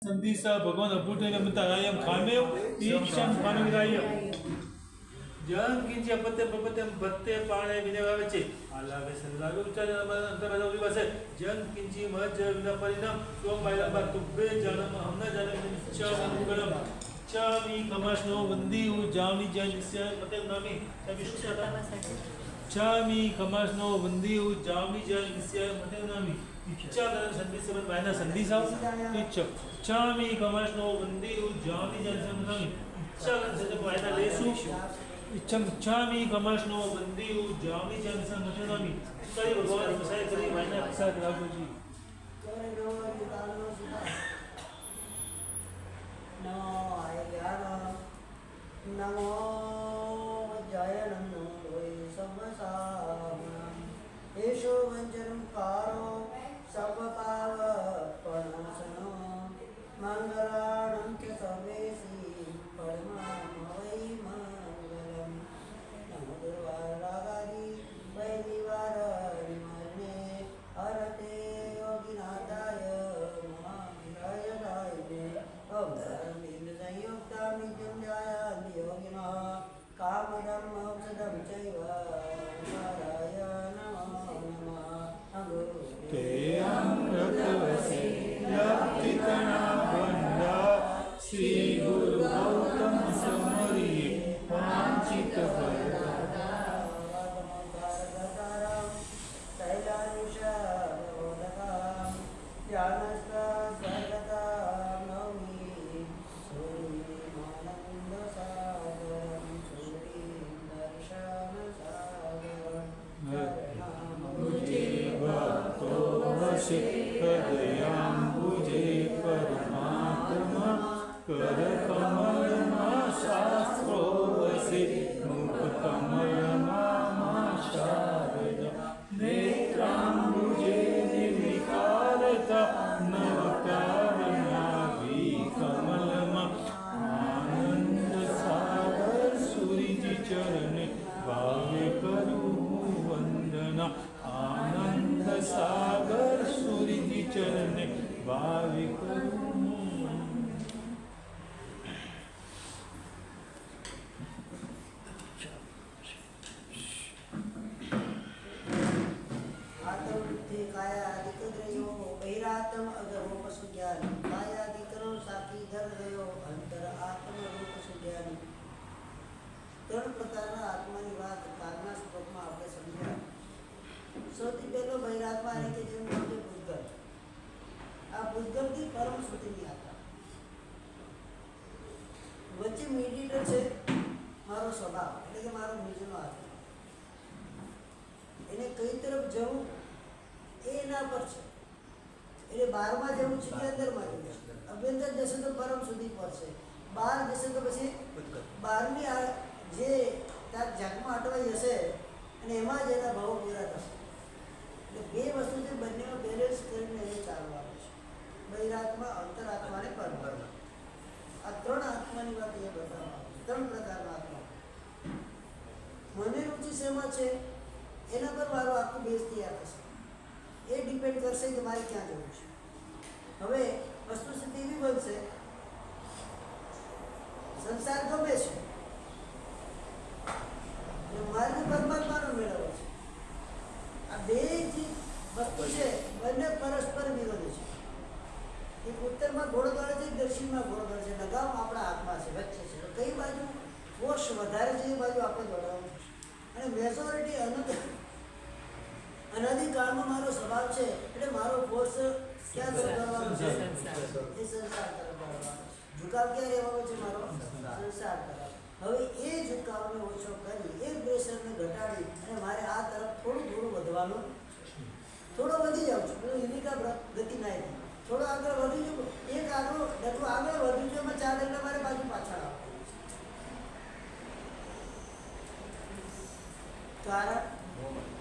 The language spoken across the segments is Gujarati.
संदिसा भगवान अभूतगमतारायं खामेव ईक्षं खानविरायं जन किंच अपत्य प्रपत्यम भत्ते पाणे विनेवावे छे आलावे संलागे उच्चारण अंतरबाजु ઉભી પાસે જન કિંચી મજ વિના પરિણામ સ્વમ બાયલા તુબ્બે જનમ હમના જનમ ચ મંગલમ ચામી કમાસનો વંદી ઉ જામની જનસ્ય મતે નામી ચામી કમાસનો વંદી ઉ જામની જનસ્ય મતે નામી इच्छा गण संदेश में बायना संदेश आओ इच्छा चामी कमाशनो वंदे उ जामी जन नामी इच्छा गण से बायना लेसु इच्छा चामी कमाशनो वंदे उ जामी जन नामी कई भगवान मसाई करी बायना प्रसाद राघव जी नमो आयज्ञान नमो जयनम समसामनम येषो वंचनं कारो सर्वपावपनाशनो मंगलानं च सर्वेषि परमावै मंगलम नमो दुर्वारागादि वैदिवारनिमने हरते योगिनाथाय महावीराय दायिने ओम धर्मेन्द्र संयुक्ता नित्यं ध्यायान्ति योगिनः कामदं मोक्षदं चैव श्री गुरु गौतम समरी वांछित हृदयाम्बुजे परमात्मा कर कमलमा शास्त्रो वसे मुख कमलमा शारदा नेत्राम्बुजे निर्विकारता नवकारणाभि कमलमा आनंद सागर सूर्य चरण भावे करूं वंदना आनंद सागर सूर्य चरण भावे करूं बहिरात्म अगरूप सुज्ञान कायादिकरो साकी धर गयो अंतर आत्म रूप सुज्ञान ત્રણ પ્રકારના આત્માની વાત કારના શ્લોકમાં આપણે સમજ્યા સૌથી પહેલો બહિરાત્મા એટલે કે જેનું નામ છે ભૂતગલ આ ભૂતગલથી પરમ સુધીની યાત્રા વચ્ચે મીડિયેટર છે મારો સ્વભાવ એટલે કે મારો બીજનો આત્મા એને કઈ તરફ જવું એ એના પર છે એટલે બહારમાં જવું છે કે અંદરમાં જવું છે અભ્યંતર જશે તો પરમ સુધી પહોંચશે બહાર જશે તો પછી બહારની જે તાર જાગમાં અટવાઈ જશે અને એમાં જ એના ભાવો પૂરા થશે એટલે બે વસ્તુ છે બંનેમાં બેલેન્સ કરીને એ ચાલવાનું છે બહિરાત્મા અંતરાત્મા અને પરમાત્મા આ ત્રણ આત્માની વાત એ બતાવવામાં ત્રણ પ્રકારના આત્મા મને રુચિ શેમાં છે એના પર મારો આખું બેઝ તૈયાર થશે એ ડિપેન્ડ કરશે કે મારે ક્યાં જવું છે હવે વસ્તુ સ્થિતિ એવી બનશે સંસાર ગમે છે માર્ગ પરમાત્માનો મેળવવો છે આ બે જે વસ્તુ છે બંને પરસ્પર વિરોધી છે એક ઉત્તરમાં ઘોડો દોડે છે દક્ષિણમાં ઘોડો દોડે છે લગામ આપણા હાથમાં છે વચ્ચે છે તો કઈ બાજુ ફોર્સ વધારે છે એ બાજુ આપણે દોડાવવું છે અને મેજોરિટી અનાદિકાળમાં મારો સ્વભાવ છે એટલે મારો ફોર્સ ક્યાં તરફ કરવાનો છે એ સંસાર તરફ કરવાનો ઝુકાવ ક્યાં રહેવાનો છે મારો સંસાર તરફ હવે એ ઝુકાવને ઓછો કરી એ પ્રેશરને ઘટાડી અને મારે આ તરફ થોડું થોડું વધવાનું થોડો વધી જાઉં છું પેલું યુનિકા ગતિ ના હતી થોડો આગળ વધી જવું એક આગળ ડગલું આગળ વધ્યું છે એમાં 4 ડગલા મારે બાજુ પાછળ આવવાનું કારણ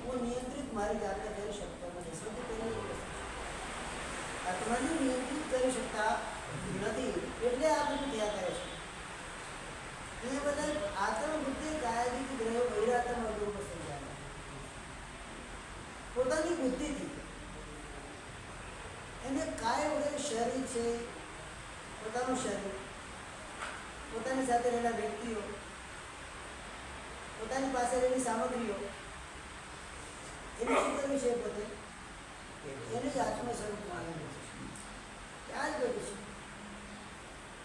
હું નિયંત્રિત મારી જાતને કરી શકતો નથી સૌથી પહેલી આત્માને નિયંત્રિત કરી શકતા નથી એટલે આ બધું થયા કરે છે એ બધા આત્મબુદ્ધિ કાયાદિક ગ્રહો બહિરાત્મ અનુભવ સંજાય પોતાની બુદ્ધિથી એને કાય વડે શરીર છે પોતાનું શરીર, પોતાની સાથે રહેલા વ્યક્તિઓ, પોતાની પાસે રહેલી સામગ્રીઓ, એને શું કરવું છે? પોતે એને જ આત્મ સ્વરૂપ માનેલું છે. આ જ બધું છે.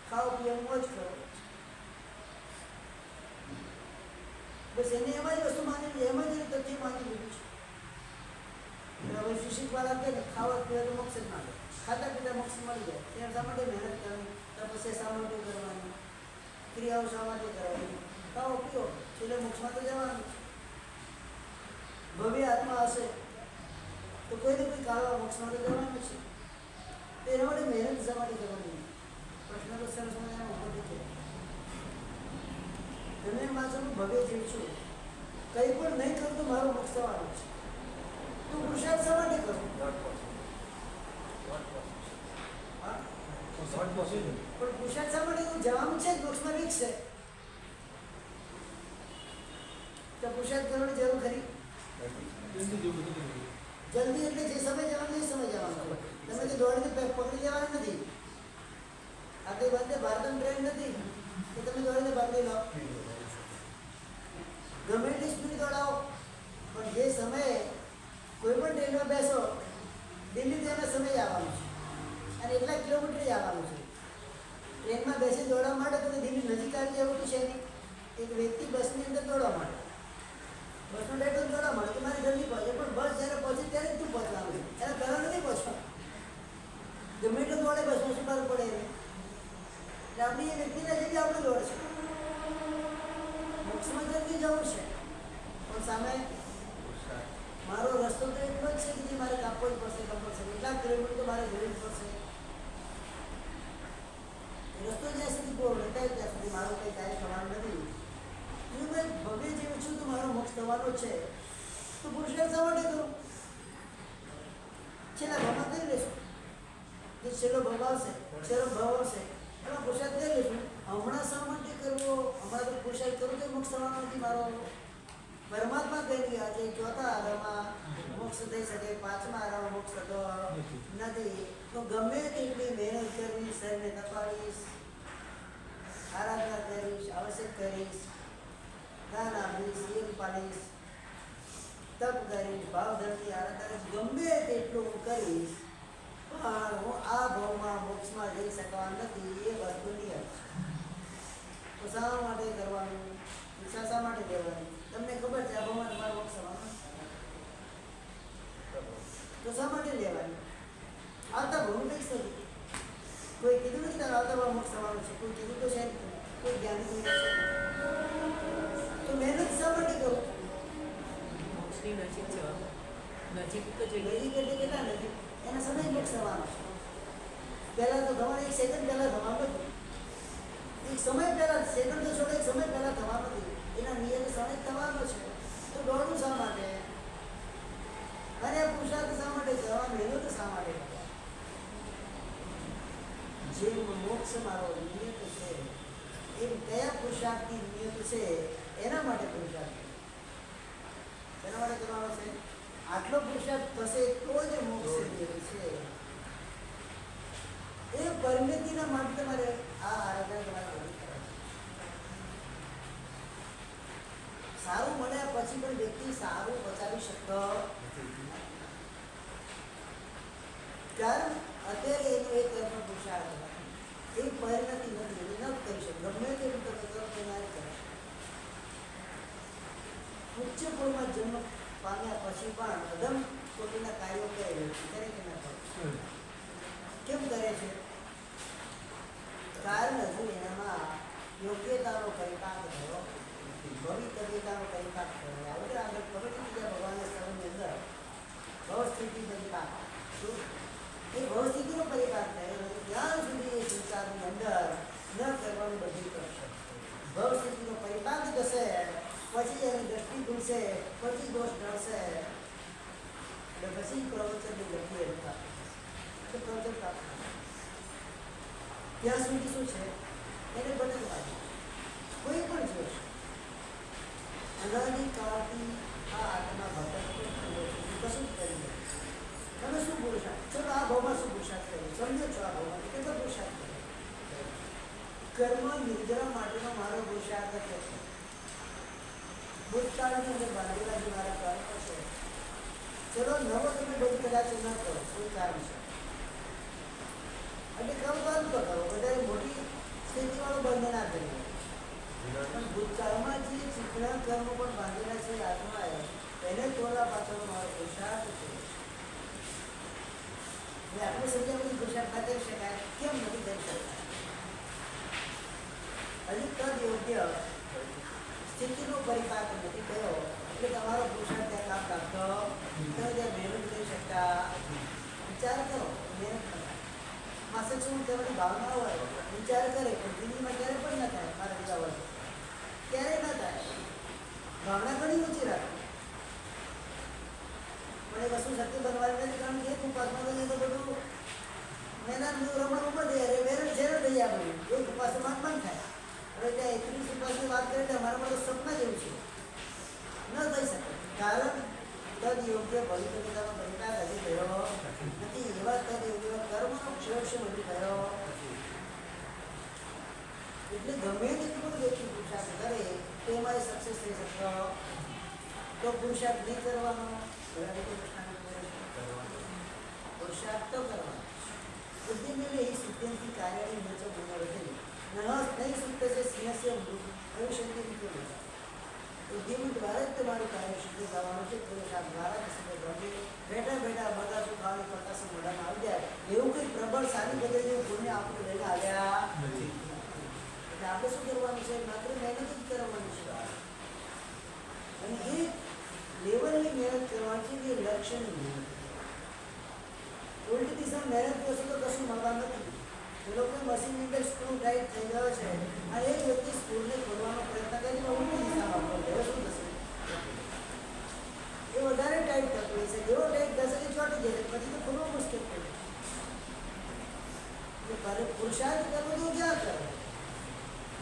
ખાઓ પીઓ મોજ કરો, બસ એને એમાં જ વસ્તુ માની, એમાં જ તથ્ય માની લીધું છે. હવે શિક્ષિત વાળા કે ખાવા પીવા તો મોક્ષ જ માંગે, ખાતા પીતા મોક્ષ મળી જાય. ત્યાં શા માટે મહેનત કરવાની, તપસ્યા શા માટે કરવાની, ક્રિયાઓ શા માટે કરવાની? ખાઓ પીઓ, છેલ્લે મોક્ષમાં તો જવાનું છે. ભવ્ય આત્મા હશે તો કોઈને કોઈ કાળવા મોક્ષમાં તો જવાનું છે. તો એના માટે મહેનત શા માટે કરવાની? પ્રશ્ન તો સરસ મજાનો ઉભો થઈ જાય. તમે માણસોનું ભવ્ય જીવ છું, કંઈ પણ નહીં કરું તો મારો મોક્ષ થવાનો છે. તો પુરુષાર્થ શા માટે કરું? પણ પુરુષાર્થ શા માટે કરું? જવાનું છે જ, મોક્ષમાં રીક્ષ છે. તો પુરુષાર્થ કરવાની જરૂર ખરી? જલ્દી એટલે જે સમય જવાનું એ સમય જવાનું. તમે તો દોડીને પકડી લેવાનું નથી. આ કઈ વંદે ભારતમ ટ્રેન નથી કે તમે દોડીને પકડી લો. ગમે એટલી સ્પીડ દોડાવો, પણ જે સમયે કોઈ પણ ટ્રેનમાં બેસો, દિલ્હી તેના સમય આવવાનું છે અને એટલા કિલોમીટર આવવાનું છે. ટ્રેનમાં બેસી દોડવા માટે તો દિલ્હી નજીક આવી જવું તો છે નહીં. એક વ્યક્તિ બસની અંદર દોડવા માટે, બસનો ડેટો દોડવા માટે તો મારે જલ્દી પહોંચે, પણ બસ જ્યારે પહોંચે ત્યારે જ તું પહોંચવાનું છે, એને પહેલાં નથી પહોંચવાનું. ગમે એટલું દોડે બસમાં શું ફરક પડે એને? એટલે આપણી એ વ્યક્તિના જેવી આપણે દોડશે. મોક્ષમાં જલ્દી જવું છે, પણ સામે મારો રસ્તો તો એટલો જ છે કે જે મારે કાપવો જ પડશે, કમ્પલસરી. એટલા કિલોમીટર તો મારે જવું જ પડશે. રસ્તો જ્યાં સુધી પૂરો થાય ત્યાં સુધી મારું કંઈ કાર્ય થવાનું નથી. હું મેં ભવ્ય જેવું છું તો મારો મોક્ષ થવાનો છે, તો પુરુષાર્થ શા માટે કરું? છેલ્લા ભાવમાં કરી લઈશું. જે છેલ્લો ભાવ આવશે, છેલ્લો ભાવ આવશે એમાં પુરુષાર્થ કરી લઈશું. હમણાં શા માટે કરવો? હમણાં તો પુરુષાર્થ કરું તો મોક્ષ થવાનો નથી મારો. પરમાત્મા કહી રહ્યા છે ચોથા આરામાં મોક્ષ થઈ શકે, પાંચમા આરામાં મોક્ષ થતો નથી. તો ગમે તેટલી મહેનત કરવી, શરીરને તપાવીશ, આરાધના કરીશ, આવશ્યક કરીશ, દાન આપીશ, યજ્ઞ પાડીશ, તપ કરીશ, ભાવધરથી આરાધના કરીશ, ગમે તેટલું હું કરીશ, પણ હું આ ભાવમાં મોક્ષમાં જઈ શકવા નથી. એ વસ્તુ નિયમ છે. તો શા માટે કરવાનું? શા માટે દેવાની? તમને ખબર છે આ ભાવમાં તમારો મોક્ષ થવાનો, તો શા માટે લેવાની? આવતા ભાવનું ફિક્સ નથી. કોઈ કીધું નથી તારે આવતા ભાવ મોક્ષ થવાનો છે, કોઈ કીધું તો છે કોઈ જ્ઞાની કોઈ છે. તો મહેનત શા માટે કરું? મોક્ષની નજીક જવાનું, નજીક તો જઈએ. નજીક એટલે કેટલા નજીક? એના સમય મોક્ષ થવાનો છે. પહેલાં તો થવાનું, એક સેકન્ડ પહેલાં થવાનું નથી. એક સમય પહેલાં, સેકન્ડ તો છોડે, એક સમય પહેલાં થવાનું નથી. એના નિયત સમય થવાનો છે. તો દોડવું શા માટે? અને પુરુષાર્થ શા માટે કરવાનો? મહેનત શા માટે કરવાનો? જે મોક્ષ મારો નિયત છે, એ કયા પુરુષાર્થની નિયત છે એના માટે પુરુષાર્થ. એના માટે કરવાનો છે. આટલો પુરુષાર્થ થશે તો જ મોક્ષ નિયત છે. એ પરિણતિના માટે તમારે આ આરાધના તમારે કરવી પડે. સારું મળ્યા પછી પણ વ્યક્તિ સારું બચાવી શકતો કારણ અત્યારે એનો એક કર્મ પુરુષાર્થ એ પરિણતિ નથી, એ ન કરી શકે. ગમે તેવું તમે કરો તો ના કરી શકે. ઉચ્ચ કુળમાં જન્મ પામ્યા પછી પણ અધમ કોટીના કાર્યો કરે કરે કે ના કરે? કેમ કરે છે? કારણ હજુ એનામાં યોગ્યતાનો પરિપાક થયો, ભવિતવ્યતાનો પરિપાક થયો. આગળ આગળ ખબર નથી કે ભગવાનના સ્થળની અંદર ભવસ્થિતિ પરિપાક, એ ભવસ્થિતિનો પરિપાક થયો નથી ત્યાં સુધી એ સંસારની અંદર ન કરવાનું બધું કરશે. ભવસ્થિતિનો પરિપાક થશે પછી એની દ્રષ્ટિ ખુલશે, પછી દોષ ઢળશે, એટલે પછી પ્રવચનની ગતિ એ પ્રાપ્ત થશે. પ્રવચન પ્રાપ્ત થશે ત્યાં સુધી શું છે? એને બદલવાનું. કોઈ પણ જોશ અનાદિકાળથી આ આત્મા ભટકતો કશું જ કરી નથી. તમે શું પુરુષાર્થ? ચલો આ ભાવમાં શું પુરુષાર્થ કર્યો? સમજો છો આ ભાવમાં કેટલો પુરુષાર્થ કર્યો? કર્મ નિર્જરા માટેનો મારો પુરુષાર્થ છે. ભૂતકાળની અંદર બાંધેલા જે મારા કર્મ છે, ચલો નવો તમે બધું કદાચ ન કરો, કોઈ કારણ છે એટલે કર્મ બંધ તો કરો, વધારે મોટી સ્થિતિવાળું બંધ ના કરીએ. પણ ભૂતકાળમાં જે ચીકણા કર્મ પણ બાંધેલા છે આત્માએ, એને તોડવા પાછળનો મારો પુરુષાર્થ છે. એટલે આપણે સમજ્યા પછી પુરુષાર્થ ના કરી શકાય, કેમ નથી કરી શકાય? હજી તદ યોગ્ય સ્થિતિનો પરિપાક નથી થયો એટલે તમારો પુરુષાર્થ ત્યાં કામ લાગતો, તમે ત્યાં મહેનત કરી શકતા. વિચાર કરો, મહેનત કરો. માસિક શું કહેવાની ભાવના હોય, વિચાર કરે પણ દિલ્હીમાં ક્યારે પણ ન થાય. મારા જેવા હોય ક્યારેય ન થાય. ભાવના ઘણી ઊંચી રાખે પણ એ વસ્તુ સત્ય બનવાની નથી. કારણ કે એક ઉપાસમાં તો બધું મહેનત રમણ ઉપર દે વેરણ ઝેર થઈ જાય. બધું એક ઉપાસમાં બંધ થાય. હવે ત્યાં 31 ઉપાસની વાત કરીએ તો અમારા માટે સપના જેવું છે, ન થઈ શકે. કારણ તદ યોગ્ય ભવિષ્યતાનો પરિણામ હજી થયો નથી. એવા તદ યોગ્ય કર્મનો ક્ષય નથી થયો. એટલે ગમે તેટલું બધું વ્યક્તિ પુરુષાર્થ કરે તેમાં સક્સેસ થઈ શકતો. તો પુરુષાર્થ નહીં કરવાનો, પુરુષાર્થ તો કરવાનો. બુદ્ધિ મેળવે એ સિદ્ધિથી કાર્યની નીચે ગુણ વધેલી નહીં સુપ્ત છે સિંહસ્ય ભવિષ્યની રીતે બધા બુદ્ધિમાં દ્વારા જ તમારું કાર્ય સિદ્ધ થવાનું છે. પુરુષાર્થ દ્વારા જ સિદ્ધ થવાનું. બેઠા બેઠા બધા શું ખાવાની પ્રકાશ મોઢામાં આવી જાય એવું કંઈ પ્રબળ સારી બધે જેવું પુણ્ય આપણે લઈને આવ્યા નથી. એટલે આપણે શું કરવાનું છે? માત્ર મહેનત જ કરવાની છે. અને એ લેવલની મહેનત કરવાની છે, એ લક્ષ્યની મહેનત. ઉલટી દિશામાં મહેનત કરશો તો કશું મળવાનું નથી. એ લોકો મશીનની અંદર સ્ક્રૂ ટાઈટ થઈ ગયો છે અને એક વ્યક્તિ સ્ક્રૂને ખોલવાનો પ્રયત્ન કરી તો ઉલટી દિશામાં ખોલે, શું થશે? એ વધારે ટાઈટ થતું હોય છે. જેવો ટાઈટ થશે એ ચોટી જશે, પછી તો ખોલવું મુશ્કેલ પડે. એટલે પુરુષાર્થ કરવો તો ક્યાં કરો?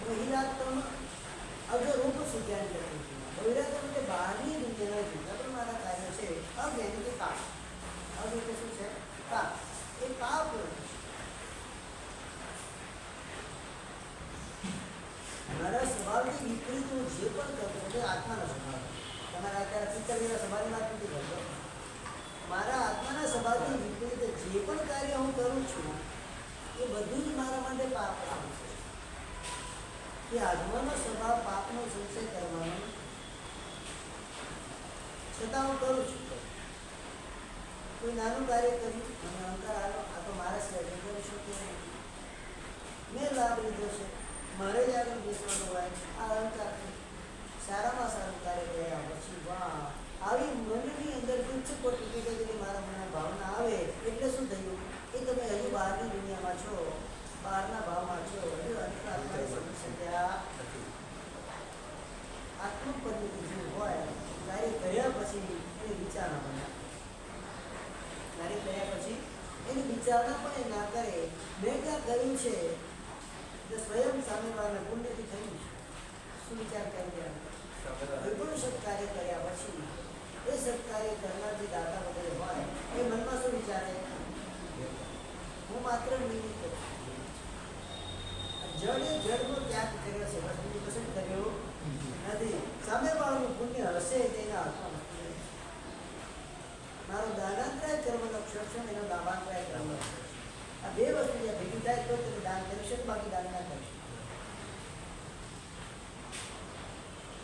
વહી રાત તમે અગર રૂપ સુધ્યાન કરવું છું. વહીરાત એટલે બહારની દુનિયાના જુદા પણ મારા કાર્ય છે. અગ એટલે કે પાપ. અગ એટલે શું છે? પાપ. એ પાપ મારા સ્વભાવથી વિપરીત હું જે પણ કરું છું આત્માનો સ્વભાવ. તમારા અત્યારે પિત્તળના સ્વભાવની વાત નથી કરતો. મારા આત્માના સ્વભાવથી વિપરીત જે પણ કાર્ય હું કરું છું એ બધું જ મારા માટે પાપ છે. કે આત્માનો સ્વભાવ પાપનો સંશય કરવાનો છતાં હું કરું છું. કોઈ નાનું કાર્ય કર્યું અને અહંકાર આવ્યો, આ તો મારા સિવાય કરી શકતો નહીં, મેં લાભ લીધો છે, મારે જ આગળ બેસવાનું હોય, આ અહંકાર છે. સારામાં સારું કાર્ય કર્યા પછી વાહ આવી મનની અંદર તુચ્છ કોટી મારા મનમાં ભાવના આવે એટલે શું થયું? એ તમે હજુ બહારની દુનિયામાં છો, બહારના ભાવમાં છો, હજુ અંતરાત્માને સમજી શક્યા નથી. આત્મપરિણતિ જે હોય કાર્ય કર્યા પછી એની વિચારણા બને. કાર્ય કર્યા પછી એની વિચારણા પણ એ ના કરે. મેં ક્યાં કર્યું છે એટલે સ્વયં સામેવાળાને પુણ્યથી થયું છે. શું વિચાર કરી રહ્યા? કોઈ પણ સત્કાર્ય કર્યા પછી એ સત્કાર્ય કરનાર જે દાતા વગેરે હોય એ મનમાં શું વિચારે? હું માત્ર નિમિત્ત છું. જડે જડનો ત્યાગ કર્યો છે, બસ બીજું કશું કર્યું નથી. સામેવાળાનું પુણ્ય હશે તેના હાથમાં નથી. મારો દાનાંતરાય કર્મનો ક્ષણ એનો લાભાંતરાય કર્મ. આ બે વસ્તુ જ્યાં ભેગી થાય તો તમે દાન કરી શકો, બાકી દાન ના કરી શકો.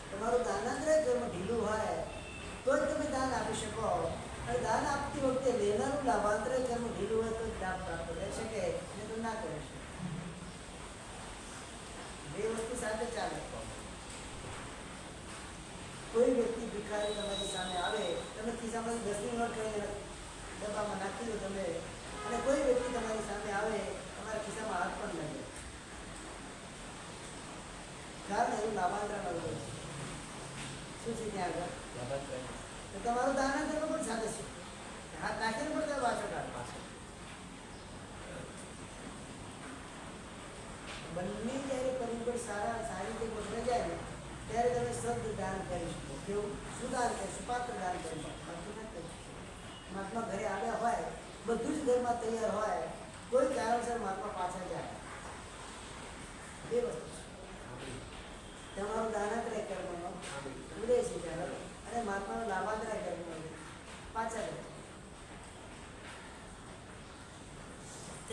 તમારું દાનાંતરાય કર્મ ઢીલું હોય તો જ તમે દાન આપી શકો. અને દાન આપતી વખતે લેનારું લાભાંતરાય કર્મ ઢીલું હોય તો જ લાભ પ્રાપ્ત કરી શકે, નહીં તો ના કરી શકે. બે વસ્તુ સાથે ચાલે. કોઈ વ્યક્તિ ભિખારી તમારી સામે આવે, તમે ખિસ્સામાંથી 10ની નોટ કરીને ડબ્બામાં નાખી દો તમે, અને કોઈ વ્યક્તિ તમારી સામે આવે તમારા ખિસ્સામાં હાથ પણ લાગે, કારણ એવું લાભાંતરણ અવરોધ છે. શું છે ત્યાં આગળ? તો તમારું દાનાંતરણ પણ સાથે છે. હાથ નાખીને પણ તમે પાછો કાઢ. બંને જ્યારે પરિબળ સારી રીતે ગોઠવાઈ જાય ને ત્યારે તમે શબ્દ દાન કરી શકો. કેવું? શું દાન કરી શકો? પાત્ર દાન કરી શકો, બાકી ના કરી શકો. મહાત્મા ઘરે આવ્યા હોય, બધું જ ઘરમાં તૈયાર હોય, કોઈ કારણસર મહાત્મા પાછા જાય, એ વસ્તુ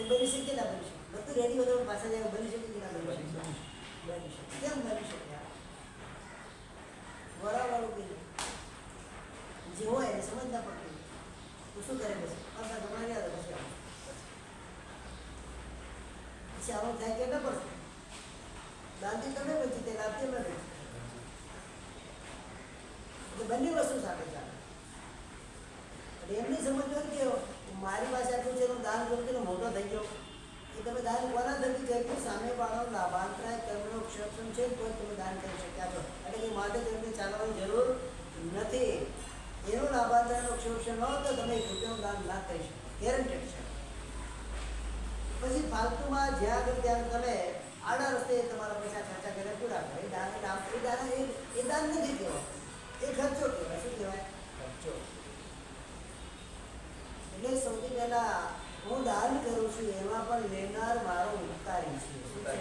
તે બની શકે ના બની શકે? બધું રેડી હોય તો પાછા જાય બની શકે કે ના બની શકે? બની શકે. કેમ બની શકે? વરાવાળું કે જે હોય એને સમજ ના પડતી તો શું કરે પછી પાછા તમારે યાદ પછી આવું થાય કે ના પડશે? દાનથી તમે બચી તે લાભથી અમે બચી. એટલે બંને વસ્તુ સાથે ચાલે. એટલે એમની સમજવું કે મારી પાસે આટલું છે હું દાન કરું છું મોટો થઈ ગયો એ તમે દાન કોના થકી કર્યું? સામે વાળો લાભાંતરાય કર્મનો ક્ષેત્ર છે તો જ તમે દાન કરી શક્યા છો. એટલે કે માટે તમને ચાલવાની જરૂર નથી. એનો લાભાંતરાયનો ક્ષેત્ર ન હોય તો તમે 1 રૂપિયાનું દાન ના કરી શકો. ગેરંટેડ છે. પછી ફાલતુમાં જ્યાં આગળ ત્યાં તમે આડા રસ્તે તમારા પૈસા ખર્ચા કરે પૂરા કરો. એ દાન નથી કહેવાય. એ ખર્ચો કહેવાય. શું કહેવાય? ખર્ચો. એટલે સૌથી પહેલા હું દાન કરું છું એમાં પણ લેનાર મારો ઉપકારી છે. શું છે?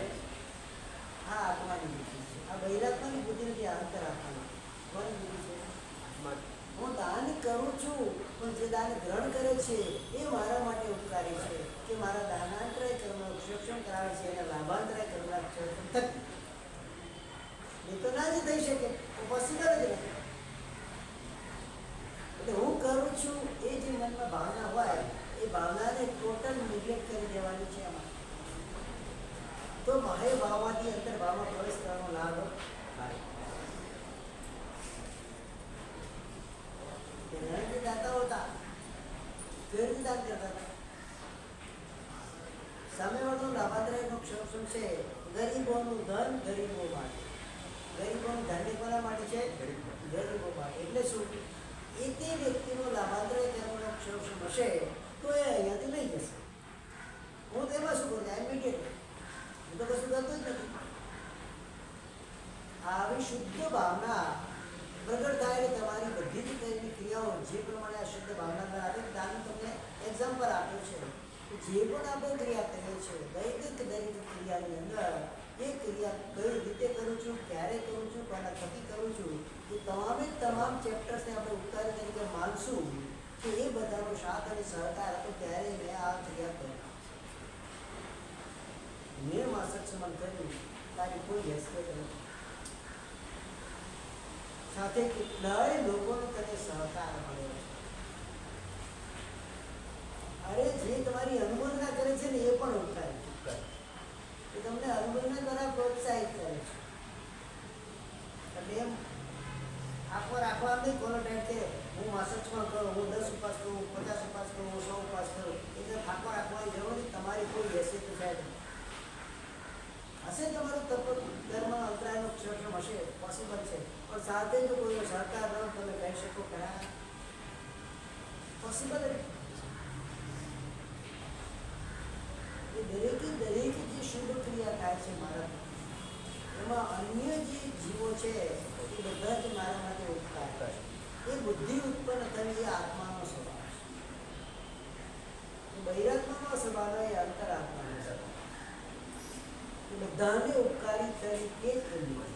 આ આત્માની બુદ્ધિ છે. આ બહિરાત્માની બુદ્ધિ નથી. અંતરાત્માની કોની બુદ્ધિ છે? હું દાન કરું છું પણ જે દાન ગ્રહણ કરે છે એ મારા માટે ઉપકારી છે કે મારા દાનાંતરાય કર્મનો ક્ષેક્ષણ કરાવે છે અને લાભાંતરાય કર્મના ક્ષેક્ષણ થકી. એ તો ના જ થઈ શકે. પોસિબલ જ નથી. એટલે હું કરું છું એ જે મનમાં ભાવના હોય એ ભાવનાને ટોટલ નિગ્લેક્ટ કરી દેવાની છે આમાં. તો બાહ્ય ભાવમાંથી અંતર ભાવમાં પ્રવેશ કરવાનો લાભ થાય. દાતાઓ હતા કેવી રીતે દાન કરતા હતા? સામેવાળો લાભાંતરાયનો ક્ષેત્ર છે ગરીબોનું ધન ગરીબો માટે. ગરીબોનું ધન્ય કોના માટે છે? ગરીબો માટે. એટલે શું? એ તે વ્યક્તિનો લાભાંતરાય કર્મનો ક્ષેત્ર હશે તો એ અહીંયાથી લઈ જશે. હું તેમાં શું કરું? ઇમિડિયેટ હું તો કશું કરતો જ નથી. આવી શુદ્ધ ભાવના પ્રગટ થાય એટલે તમારી બધી જ કરેલી ક્રિયાઓ જે પ્રમાણે આ શુદ્ધ ભાવના આપે દાન તમને એક્ઝામ્પલ આપ્યું છે. જે પણ આપણે ક્રિયા કરીએ છીએ દરેક ક્રિયાની અંદર એ ક્રિયા કઈ રીતે કરું છું, ક્યારે કરું છું, કોના થકી કરું છું એ તમામ ચેપ્ટર્સને આપણે ઉતારી તરીકે માનશું કે એ બધાનો સાથ અને સહકાર હતો ત્યારે મેં આ ક્રિયા કરી. મેં માસક સમાન કર્યું તારી કોઈ હેસિયત નથી. સાથે કેટલાય લોકોનો તને સહકાર મળ્યો છે. અરે જે તમારી અનુમોદના કરે છે ને એ પણ ઉપકારી છે. એ તમને અનુમોદના દ્વારા પ્રોત્સાહિત કરે છે. એટલે એમ રાખવા નહીં કોનો ટાઈમ કે હું માસકમાં કરું, હું 10 ઉપાસ કરું, 50 ઉપાસ કરું, હું 100 ઉપાસ કરું. એટલે થાકો રાખવાની જરૂર નથી. તમારી કોઈ હેસિયત થાય હશે તમારું તપ કર્મ અંતરાયનો ક્ષેત્ર હશે પોસિબલ છે પણ સાથે જો કોઈનો સહકાર ન તમે કહી શકો ખરા? પોસિબલ એ દરેક જે શુભ ક્રિયા થાય છે મારા એમાં અન્ય જે જીવો છે એ બધા જ મારા માટે ઉપકાર કરે. એ બુદ્ધિ ઉત્પન્ન થવી એ આત્માનો સ્વભાવ છે. બહિરાત્માનો સ્વભાવ એ અંતરાત્માનો સ્વભાવ. બધાને ઉપકારી તરીકે જ બન્યું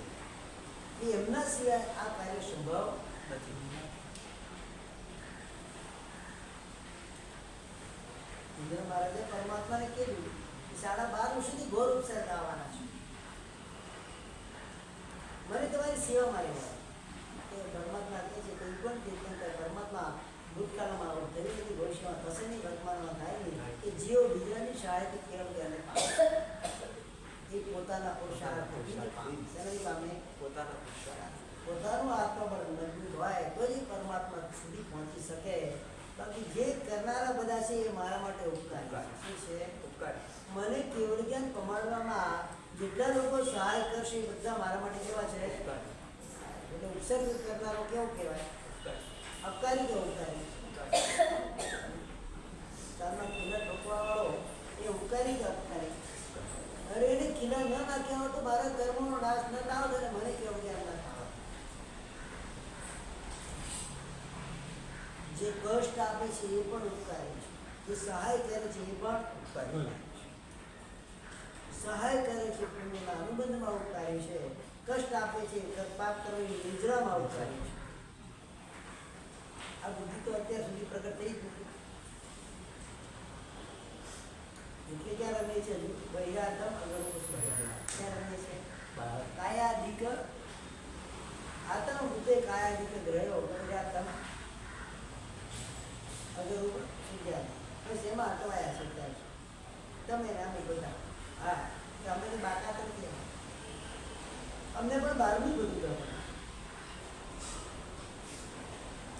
છે. એમના સિવાય આ કાર્ય સંભવ નથી. ઇન્દ્ર મહારાજે પરમાત્માને કીધું કે 12.5 સુધી ઘોર ઉપસર્ગ આવવાના છે. મને તમારી સેવામાં આવ્યા કે પરમાત્મા કહે છે કોઈ પણ તીર્થંકર પરમાત્મા ભૂતકાળમાં આવો તેવી બધી ભવિષ્યમાં થશે નહીં, વર્તમાનમાં થાય નહીં કે જેઓ બીજાની સહાયથી કેળવણી અને પામે એ પોતાના પુરુષાર્થ પામે. પોતાનું આત્મબળ મજબૂત હોય તો જ પરમાત્મા સુધી પહોંચી શકે. બાકી જે કરનારા બધા છે એ મારા માટે ઉપકારી. શું છે? ઉપકારી. મને કેવળ જ્ઞાન પમાડવામાં જેટલા લોકો સહાય કરશે એ બધા મારા માટે કેવા છે? એટલે ઉપસર્ગ કરનારો કેવો કહેવાય? અપકારી કે ઉપકારી? તારમાં કિલ્લા ઠોકવાવાળો એ ઉપકારી કે અપકારી? અરે એને કિલ્લા ન નાખ્યા હોય તો મારા કર્મોનો નાશ ન થાવ અને મને કેવું જ્ઞાન ના થાવ. જે કષ્ટ આપે છે એ પણ ઉપકારી છે. જે સહાય કરે છે એ પણ ઉપકારી. સહાય કરે છે પુણ્યના અનુબંધમાં ઉપકારી છે. કષ્ટ આપે છે પાપ કરવાની નિદ્રામાં ઉપકારી છે. આ બુદ્ધિ તો અત્યાર સુધી પ્રગટ થઈ જ નથી. એટલે ક્યાં રમે છે હજુ બૈરાતમ અગર ક્યાં રમે છે કાયા દીક આતમ ઉદય કાયા દીક ગ્રહો બૈરાતમ અગર સુજ્યા બસ એમાં અટવાયા છે ત્યાં તમે ને અમે બધા હા અમે તો બાકાત નથી અમને પણ બારમું બધું ગમે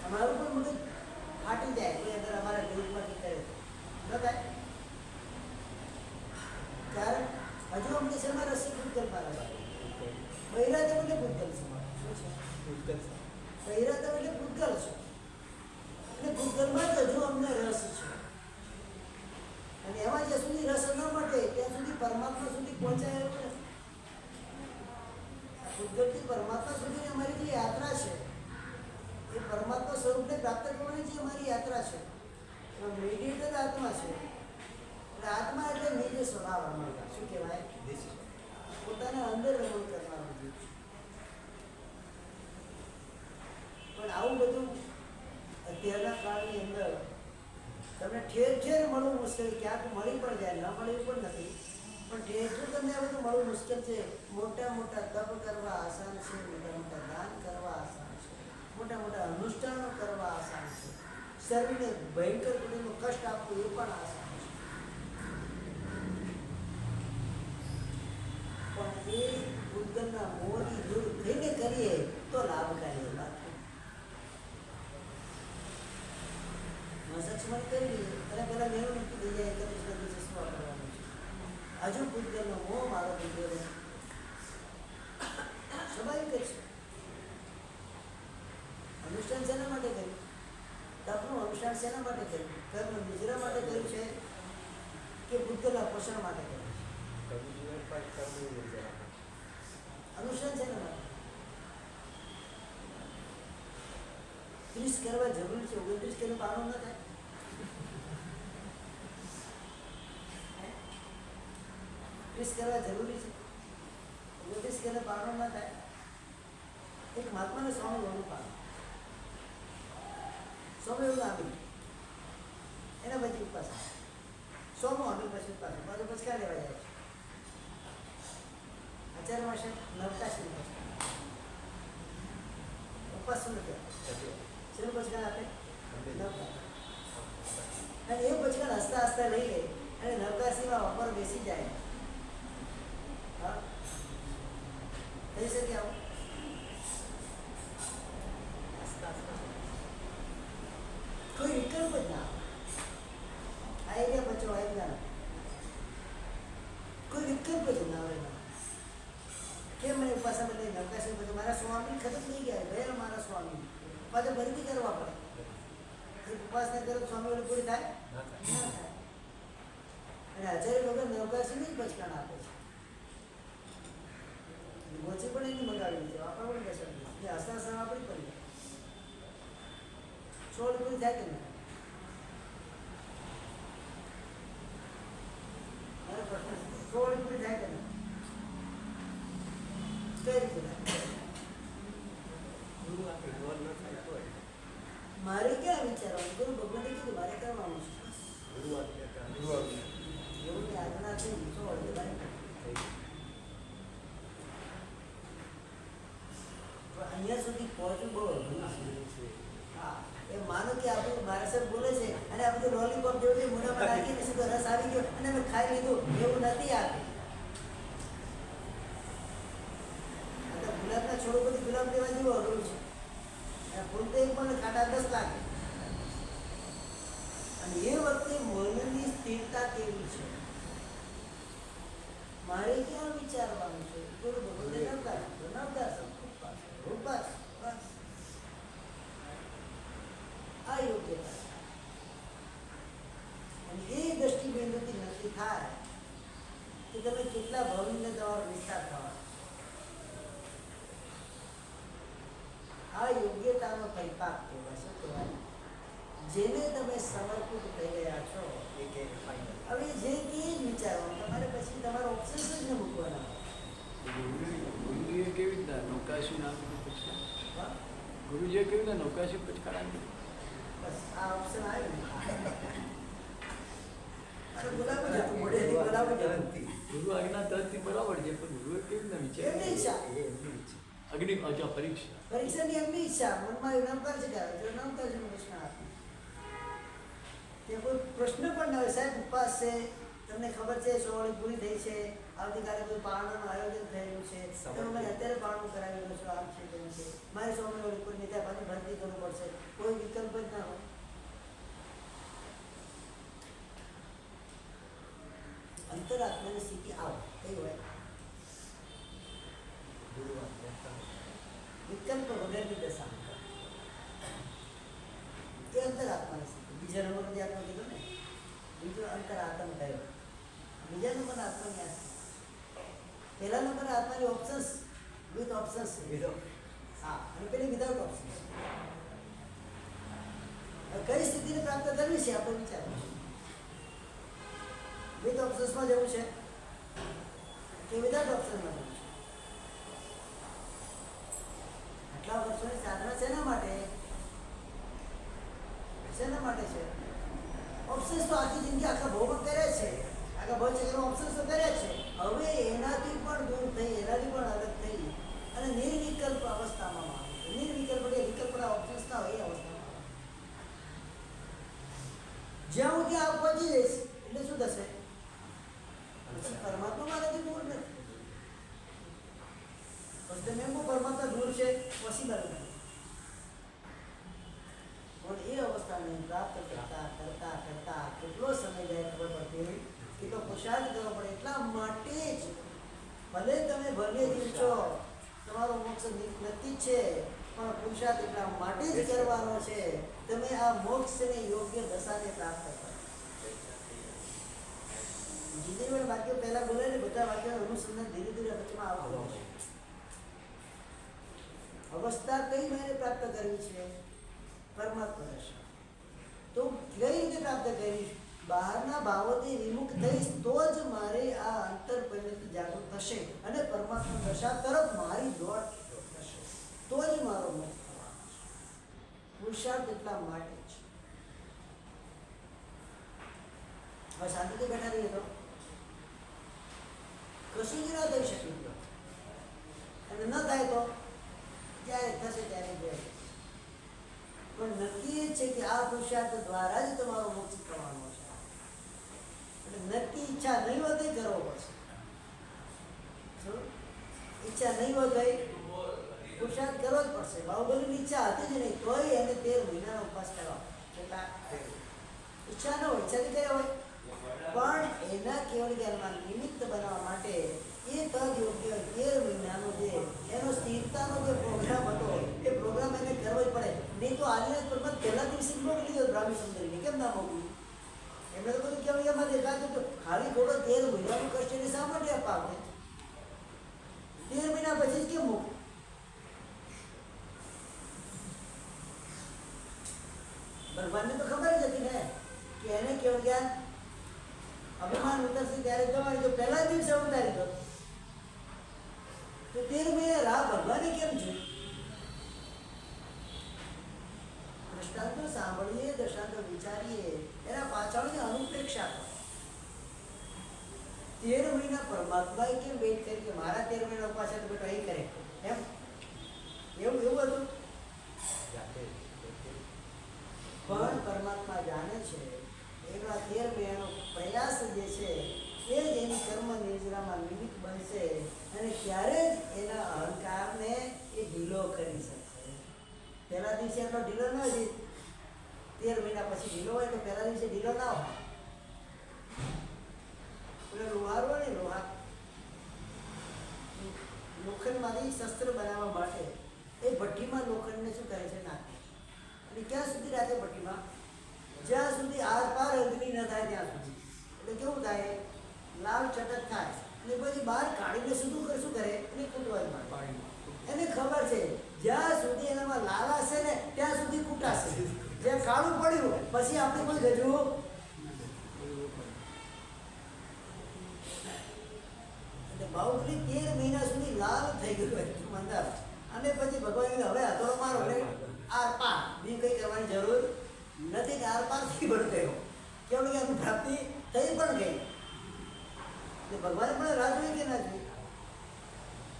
અમારું પણ મગજ ફાટી જાય કોઈ અગર અમારા ગ્રુપમાંથી કરે ન થાય કારણ હજુ અમને શેમાં રસી ભૂતગલ પાડે બૈરાતમ એટલે ભૂતગલ છે શું છે બૈરાતમ એટલે ભૂતગલ છે એટલે ભૂતગલમાં જ હજુ અમને રસ છે અને એમાં જ્યાં સુધી રસ ન મળે ત્યાં સુધી પરમાત્મા સુધી પહોંચાય એવું નથી ભૂતગલથી પરમાત્મા સુધીની અમારી જે યાત્રા છે એ પરમાત્મા સ્વરૂપને પ્રાપ્ત કરવાની જે અમારી યાત્રા છે એમાં મેડિએટર આત્મા છે એટલે આત્મા એટલે નિજ સ્વભાવ રમણતા શું કહેવાય પોતાના અંદર રમણ કરવાનું જીવ છે પણ આવું બધું અત્યારના કાળની અંદર તમને ઠેર ઠેર મળવું મુશ્કેલ ક્યાંક મળી પણ જાય ન મળ્યું પણ નથી પણ ઠેર ઠેર તમને આ બધું મળવું મુશ્કેલ છે મોટા મોટા તપ કરવા આસાન છે મોટા મોટા દાન કરવા આસાન છે મોટા મોટા અનુષ્ઠાનો કરવા આસાન છે શરીરને ભયંકર પ્રકારનું કષ્ટ આપવું એ પણ આસાન છે પણ એ ભૂતગલના મોહથી દૂર થઈને કરીએ તો લાભકારી વાત સક્ષમણ કરી લઈએ અને પહેલાં મેળવું નક્કી થઈ જાય કે પછી ચશ્મા કરવાનું છે હજુ ભૂતગલનો મોહ મારો ભૂતગલ સ્વાભાવિક જ છે અનુષ્ઠાન શેના માટે કર્યું તપનું અનુષ્ઠાન શેના માટે કર્યું કર્મ નિજરા માટે કર્યું છે કે ભૂતગલના પોષણ માટે કર્યું છે અનુષ્ઠાન શેના માટે 30 કરવા જરૂરી છે 29 કે પાનો ન થાય 30 કરવા જરૂરી છે 29 કે પાનો ન થાય એક મહાત્માને સ્વામી વનું પાનો સ્વામી એવું આવી એના પછી ઉપવાસ સોમો આવી પછી ઉપવાસ પાછું પચકા લેવા જાય છે આચાર્ય માસે નવકાશી ઉપવાસ શું નથી શેનું પચકાન આપે અને એ પચકાન હસતા હસતા લઈ લે અને નવકાશીમાં ઉપર બેસી જાય હા થઈ શકે આવું કોઈ વિકલ્પ જ ના આવી ગયા બચ્ચો આવી ગયા કોઈ વિકલ્પ જ ના આવે કેમ મને ઉપાસા બદલે નવકાશી બધું મારા સ્વામી ખતમ થઈ ગયા ગયા મારા સ્વામી પાછા ભરતી કરવા પડે ઉપાસના કરો સ્વામી વડે પૂરી થાય ના થાય અને આચાર્ય વગર નવકાશીને જ બચકાણ આપે છે ગોચી પણ એની મંગાવી છે આપણે પણ બેસાડી એટલે હસતા હસતા આપણી પડી છોડ પૂરી થાય કે નહીં મારો પ્રશ્ન છોડ પૂરી થાય કે નહીં કઈ રીતે મારે ક્યાં વિચારવાનું ગુરુ ભગવાને કીધું મારે કરવાનું છે એવું આજના છે અહીંયા સુધી પહોંચવું બહુ અઘરું છે હા એ માનો કે આપણું મારા સર બોલે છે અને આ બધું લોલીપોપ જેવું છે મોઢામાં નાખીને સીધો રસ આવી ગયો અને અમે ખાઈ લીધું એવું નથી આપે ગુલાબના છોડ બધી ગુલાબ લેવા જેવો અઘરું છે અને ફૂલ તો એક પણ ખાટા 10 લાગે અને એ વખતે મનની સ્થિરતા કેવી છે મારે ક્યાં વિચારવાનું છે ગુરુ ભગવતે નવદાસ ઉપાસ બસ આ યોગ્યતા અને એ દ્રષ્ટિબિંદુથી નક્કી થાય કે તમે કેટલા ભવિને તમારો વિસ્તાર થવાનો આ યોગ્યતાનો પરિપાક કહેવાય શું કહેવાય જેને તમે સમર્પિત થઈ ગયા છો હવે જે કે વિચારવાનું તમારે પછી તમારા ઓપ્શન્સ જ ન મૂકવાના ગુરુજીએ કેવી રીતના નૌકાશી નામ પચકાણ ગુરુજીએ કેવી રીતના નૌકાશી પચકાણ બસ આ ઓપ્શન આવ્યો ને અને ગુલાબ જ હતું, મોઢેથી ગુલાબ જ હતું. ગુરુ આજ્ઞા તરફથી બરાબર છે, પણ ગુરુએ કેવી રીતના વિચાર એમની ઈચ્છા. એમની ઈચ્છા. અગ્નિ અચ્છા પરીક્ષા. પરીક્ષાની એમની ઈચ્છા, મનમાં એવું નામ કરે છે કે નામ કરે છે કૃષ્ણ આપે. તે કોઈ પ્રશ્ન પણ ન હોય, સાહેબ ઉપવાસ છે, તમને ખબર છે સોળી પૂરી થઈ છે, આવતીકાલે કોઈ પારણાનું આયોજન થયેલું છે, તમે મને અત્યારે પારણું કરાવેલું છે, આમ છે તેમ છે, મારે સોમની ઓળી પૂરી ત્યાં પાછી ભરતી કરવું પડશે, કોઈ વિકલ્પ જ ના હોય. અંતરાત્માની સ્થિતિ આવો કઈ હોય વિકલ્પ વગરની દશા એ અંતરાત્માની સ્થિતિ. બીજા નંબર જે આપણે કીધું ને, બીજો અંતરાત્મ થયો, બીજા નંબર આત્માની આ સ્થિતિ. પહેલા નંબર આત્માની ઓપ્શન્સ વિથ ઓપ્શન્સ હા, અને પેલી વિધાઉટ ઓપ્શન્સ. કઈ સ્થિતિને પ્રાપ્ત કરવી છે આપણે વિચારવું છે. વિથ ઓપ્શન્સમાં જવું છે કે વિધાઉટ ઓપ્શનમાં જવું છે. આટલા વર્ષોની સાધના શેના માટે છે? ઓપ્શન્સ તો આખી જિંદગી આખા ભોગમાં કર્યા છે, આખા ભવ ચક્રમાં ઓપ્શન્સ તો કર્યા છે. હવે એનાથી પણ દૂર થઈ, એનાથી પણ અલગ થઈ અને નિર્વિકલ્પ અવસ્થામાં આવે. નિર્વિકલ્પ એટલે વિકલ્પના ઓપ્શન્સ ના હોય એ અવસ્થામાં આવે. જ્યાં હું ત્યાં પહોંચી જઈશ એટલે શું થશે? પરમાત્મા મારાથી દૂર નથી. તમે એમ પરમાત્મા દૂર છે, પોસિબલ નથી. પણ એ અવસ્થાને પ્રાપ્ત કરતા કરતા કરતા કેટલો સમય જાય ખબર પડતી, કેટલો પુરુષાર્થ કરવો પડે. એટલા માટે જ ભલે તમે ભલે જીવ છો, તમારો મોક્ષ નક્કી છે, પણ પુરુષાર્થ એટલા માટે જ કરવાનો છે તમે આ મોક્ષને યોગ્ય દશાને પ્રાપ્ત કરો. જીતે પણ વાક્યો પહેલા બોલે ને, બધા વાક્યો અનુસંધાન ધીરે ધીરે વચમાં આવતું હોય. અવસ્થા કઈ મારે પ્રાપ્ત કરવી છે? પરમાત્મા દર્શન. તો કઈ રીતે પ્રાપ્ત કરીશ? બહારના ભાવોથી વિમુખ થઈશ તો જ મારે આ અંતર પરિણતિ જાગૃત થશે અને પરમાત્મા દશા તરફ મારી દોડ થશે, તો જ મારો મોક્ષ થવાનો છે. પુરુષાર્થ એટલા માટે જ. હવે શાંતિથી બેઠા રહીએ તો કશું જ ના થઈ શકે, અને ન થાય તો જ્યારે થશે ત્યારે જોઈએ. પણ નક્કી એ છે કે આ પુરુષાર્થ દ્વારા જ તમારો મોક્ષ થવાનો છે. એટલે નક્કી ઈચ્છા નહીં હોય તો કરવો પડશે. ઈચ્છા નહીં હોય તો પુરુષાર્થ કરવો જ પડશે. બાહુબલીની ઈચ્છા હતી જ નહીં, તોય એને 13 મહિનાનો ઉપવાસ કરવા. કેટલા ઈચ્છા ન હોય, ઈચ્છાથી કર્યા હોય, પણ એના કેવળ જ્ઞાનમાં નિમિત્ત બનાવવા માટે એ તદ યોગ્ય 13 મહિનાનો જે એનો સ્થિરતાનો જે પ્રોગ્રામ હતો એ પ્રોગ્રામ એને કરવો જ પડે. નહીં તો આને પરમત પહેલા દિવસે મોકલી દીધો બ્રાહ્મી સુંદરીને. કેમ ના મોકલી? એમને તો બધું કેવું એમાં દેખાતું તો ખાલી થોડો 13 મહિનાનું કષ્ટ એને શા માટે અપાવે? 13 મહિના પછી જ કેમ મોકલું? ભગવાનને તો ખબર જ હતી ને કે એને કેવું જ્ઞાન અભિમાન ઉતરશે ત્યારે જવાની, તો પહેલા દિવસે ઉતારી દો. તો 13 મહિના રાહ ભગવાને કેમ જોઈ? દ્રષ્ટાંતો સાંભળીએ, દ્રષ્ટાંતો વિચારીએ, એના પાછળની અનુપ્રેક્ષા કરો. 13 મહિના પરમાત્માએ કેમ વેઇટ કરી કે મારા 13 મહિના ઉપવાસ તો બેટો અહીં કરે એમ? એવું હતું. પણ પરમાત્મા જાણે છે એના 13 મહિનાનો પ્રયાસ જે છે એ જ એની કર્મ નિર્જરામાં નિમિત્ત બનશે અને ત્યારે જ એના અહંકારને એ ઢીલો કરી શકશે. પહેલા દિવસે એટલો ઢીલો ન હોય, 13 મહિના પછી ઢીલો હોય તો પહેલા દિવસે ઢીલો ના હોય. એટલે લોહાર હોય ને, લોહાર લોખંડમાંથી શસ્ત્ર બનાવવા માટે એ ભઠ્ઠીમાં લોખંડને શું કરે છે? નાખે. અને ક્યાં સુધી રાખે ભઠ્ઠીમાં? જ્યાં સુધી આર પાર અગ્નિ ન થાય ત્યાં સુધી. એટલે કેવું થાય? લાલ ચટક થાય અને પછી બહાર કાઢીને શું કરે? એને કૂટવા માંડે. એને ખબર છે જ્યાં સુધી એનામાં લાલ હશે ને ત્યાં સુધી કૂટાશે. જ્યાં કાળું પડ્યું પછી આપણે કોઈ ગજવું. એટલે બાહુબલી 13 મહિના સુધી લાલ થઈ ગયું મંદાર. અને પછી ભગવાન હવે હથોડો મારો આર પાર બી કંઈ કરવાની જરૂર નથી કે આર પારથી બળ ગયો. કેવળ કે એનું પ્રાપ્તિ થઈ પણ ગઈ. એટલે ભગવાને પણ રાહ જોઈ કે ના જોઈ?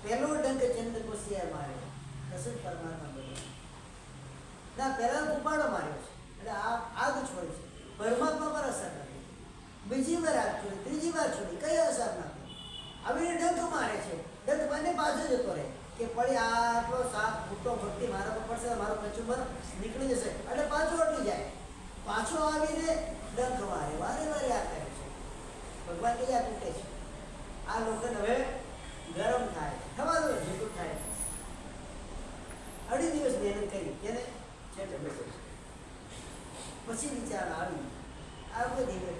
પહેલો ડંક ચંદ્રકોશિયાએ માર્યો, કશું જ પરમાત્મા બોલ્યો ના. પહેલા ઉપાડો માર્યો છે એટલે આગ છોડી છે, પરમાત્મા પર અસર નથી. બીજી વાર આગ છોડી, ત્રીજી વાર છોડી, કઈ અસર નથી. આવીને ડંક મારે છે, ડંક મારીને પાછો જતો રહે કે પડી આટલો સાપ મોટો ભક્તિ મારા પર પડશે, મારો કચુંબર નીકળી જશે એટલે પાછો હટી જાય. પાછો આવીને ડંક મારે, વારે વારે આ કરે છે. ભગવાન કઈ આ તૂટે છે, આ લોકોને હવે ગરમ થાય, થવા દો જેટલું થાય. અઢી દિવસ મહેનત કરી કેને પછી વિચાર આવી આ બધી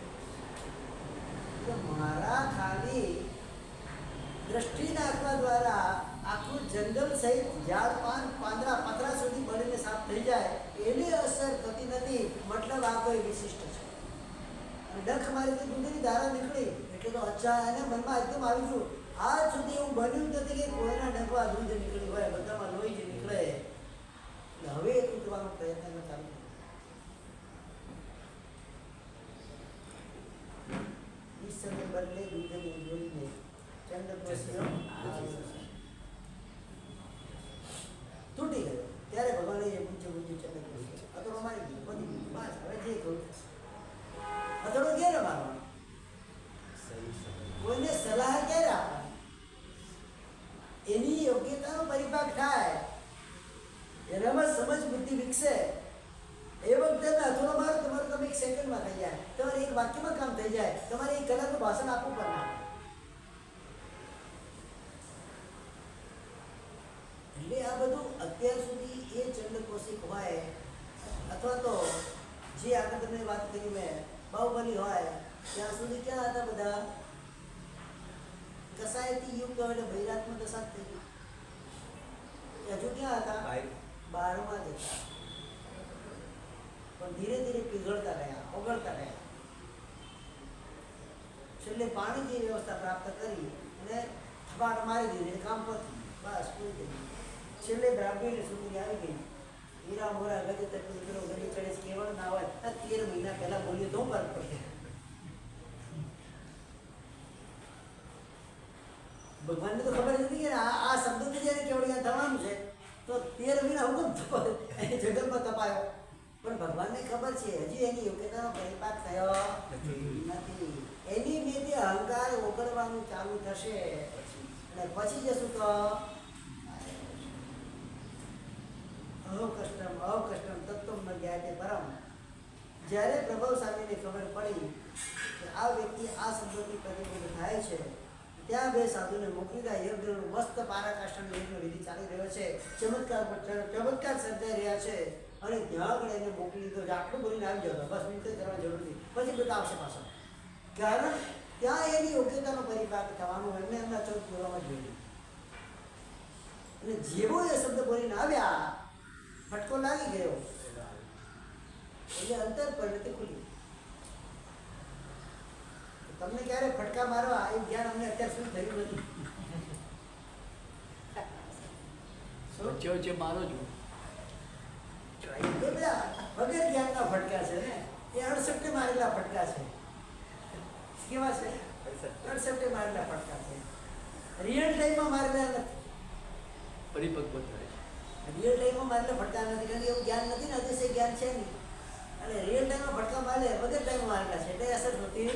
મારા ખાલી દ્રષ્ટિ નાખવા દ્વારા આખું જંગલ સહિત ઝાડ પાન પાંદડા પતરા સુધી બળીને સાફ થઈ જાય એની અસર થતી નથી. મતલબ આ કોઈ વિશિષ્ટ છે. અને ડંખ મારીથી દૂધની ધારા નીકળી એટલે તો અચ્છા એને મનમાં એકદમ આવી ગયું. આજ સુધી એવું બન્યું જ નથી કે કોઈના ડંખમાં દૂધ નીકળી હોય, બધામાં લોહી જ નીકળે. એટલે હવે એ તૂટવાનો પ્રયત્ન ચાલુ કર્યો. ઈશ્વરને બદલે દૂધની જોડીને ચંદ્રકોશિયો તૂટી ગયો. ત્યારે ભગવાને એ પૂછ્યું ચંદ્રકોશિયો અથડો મારી દીધો, બધી દીધું, બસ હવે જે કહું અથડો ક્યારે મારવાનો? કોઈને સલાહ ક્યારે આપવાની? એની યોગ્યતાનો પરિપાક થાય, એનામાં સમજ બુદ્ધિ વિકસે એ વખતે તમે અથડો મારો, તમારું તમે 1 સેકન્ડમાં થઈ જાય, તમારે 1 વાક્યમાં કામ થઈ જાય, તમારે 1 કલાકનું ભાષણ આપવું પડે. એટલે આ બધું અત્યાર સુધી એ ચંદ્રકોશિક હોય અથવા તો જે આગળ તમને વાત કરી મેં બાહુબલી હોય ત્યાં સુધી ક્યાં હતા બધા? કસાયથી યુક્ત હોય એટલે બૈરાત્મક દશા થઈ ગઈ. હજુ ક્યાં હતા? 12માં જ હતા. પણ ધીરે ધીરે પીગળતા રહ્યા, ઓગળતા રહ્યા. છેલ્લે પાણીની વ્યવસ્થા પ્રાપ્ત કરી અને થપાટ મારી દીધી, કામ પતી, બસ પૂરી થઈ ગઈ. છેલ્લે બ્રાહ્મણી સુંદરી આવી ગઈ. હીરા મોરા ગજે તકલી કરો ગલી ચડે કેવળ ના હોય 13 મહિના પહેલા બોલ્યું તો ફરક પડે. ભગવાનને તો ખબર નથી કે આ શબ્દથી જ્યારે કેવડિયા થવાનું છે તો 13 મહિના હુકમ જગતમાં તપાયો. પણ ભગવાનને ખબર છે હજી એની યોગ્યતાનો પરિપાક થયો નથી. એની મેથી અહંકાર ઓગળવાનું ચાલુ થશે અને પછી જશું તો અવકષ્ટમ તત્વમ જ્ઞાતે પરમ. જ્યારે પ્રભાવશાળીને ખબર પડી કે આ વ્યક્તિ આ શબ્દથી પ્રતિબદ્ધ થાય છે, ત્યાં 2 સાધુને મોકલીને યજ્ઞનું મસ્ત પારાકાષ્ઠાનો યજ્ઞ વિધિ ચાલી રહ્યો છે, ચમત્કાર સર્જાઈ રહ્યા છે અને ત્યાં આગળ એને મોકલી દીધો. આટલું બોલીને આવી જતો, બસ મિનિટ કરવાની જરૂર નથી, પછી બતાવશે પાછળ. કારણ ત્યાં એની યોગ્યતાનો પરિપાક થવાનો એમને એમના 14 પૂર્વમાં જોયું. અને જેવો એ શબ્દ બોલીને આવ્યા ફટકો લાગી ગયો એટલે અંતર પરિણતિ ખુલી. તમને ક્યારે ફટકા મારવા એ જ્ઞાન અમને અત્યાર સુધી થયું નથી. વચ્ચે વચ્ચે મારો છું. વગર જ્ઞાનના ફટકા છે ને એ 68 મારેલા ફટકા છે. કેવા છે? 68 મારેલા ફટકા છે. રિયલ ટાઈમમાં મારેલા નથી. પરિપક્વ થાય રિયલ ટાઈમમાં મારેલા ફટકા નથી, કારણ કે એવું જ્ઞાન નથી ને, અતિશય જ્ઞાન છે નહીં. અને રિયલ ટાઈમમાં ફટકા મારે વગર ટાઈમમાં મારેલા છે એટલે અસર થતી.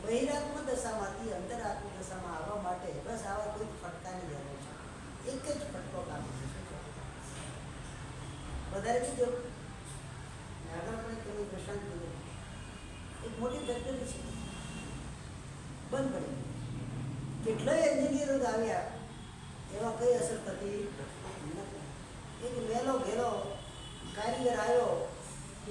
બહિરાત્મ દશામાંથી અંતરાત્મ દશામાં આવવા માટે બસ આવા કોઈ ફટકાની જરૂર છે. એક જ ફટકો કામ છે. વધારે બી જરૂર આગળ પણ તેની પ્રશાંત કીધું. એક મોટી ફેક્ટરી છે, બંધ પડી. કેટલાય એન્જિનિયરો આવ્યા, એવા કઈ અસર થતી નથી. એક વહેલો ઘેલો કારીગર આવ્યો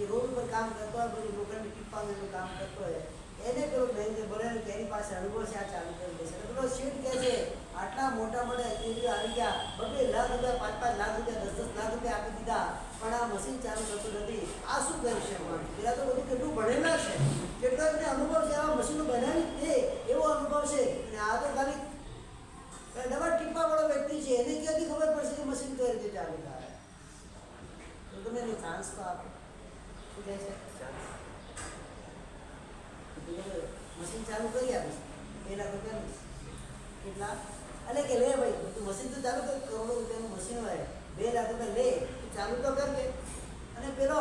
એ રોડ પર કામ કરતો હોય, બધું લોકોને ટીપાનું કામ કરતો હોય, એને પેલો બેંકે બોલાવે કે એની પાસે અનુભવ છે, આ ચાલુ કરી દેશે. પેલો શેઠ કહે છે આટલા મોટા મોટા એન્જિનિયરો આવી ગયા, 2 લાખ રૂપિયા 5-5 લાખ રૂપિયા 10-10 લાખ રૂપિયા આપી દીધા, પણ આ મશીન ચાલુ થતું નથી, આ શું કરી છે? પેલા તો બધું કેટલું ભણેલા છે, કેટલો એમને અનુભવ છે, આવા મશીનો બનાવી દે એવો અનુભવ છે. અને આ તો ખાલી ડબલ ટીપાવાળો વ્યક્તિ છે, એને ક્યાંથી ખબર પડશે કે મશીન કઈ રીતે ચાલુ થાય? તો તમે એને ચાન્સ તો આપો. મશીન ચાલુ કરી આપીશ, 2 લાખ રૂપિયા લઈશ. કેટલા? એટલે કે લે ભાઈ તું મશીન તો ચાલુ કર, કરોડો રૂપિયાનું મશીન હોય, 2 લાખ રૂપિયા લે, તું ચાલુ તો કરજે. અને પેલો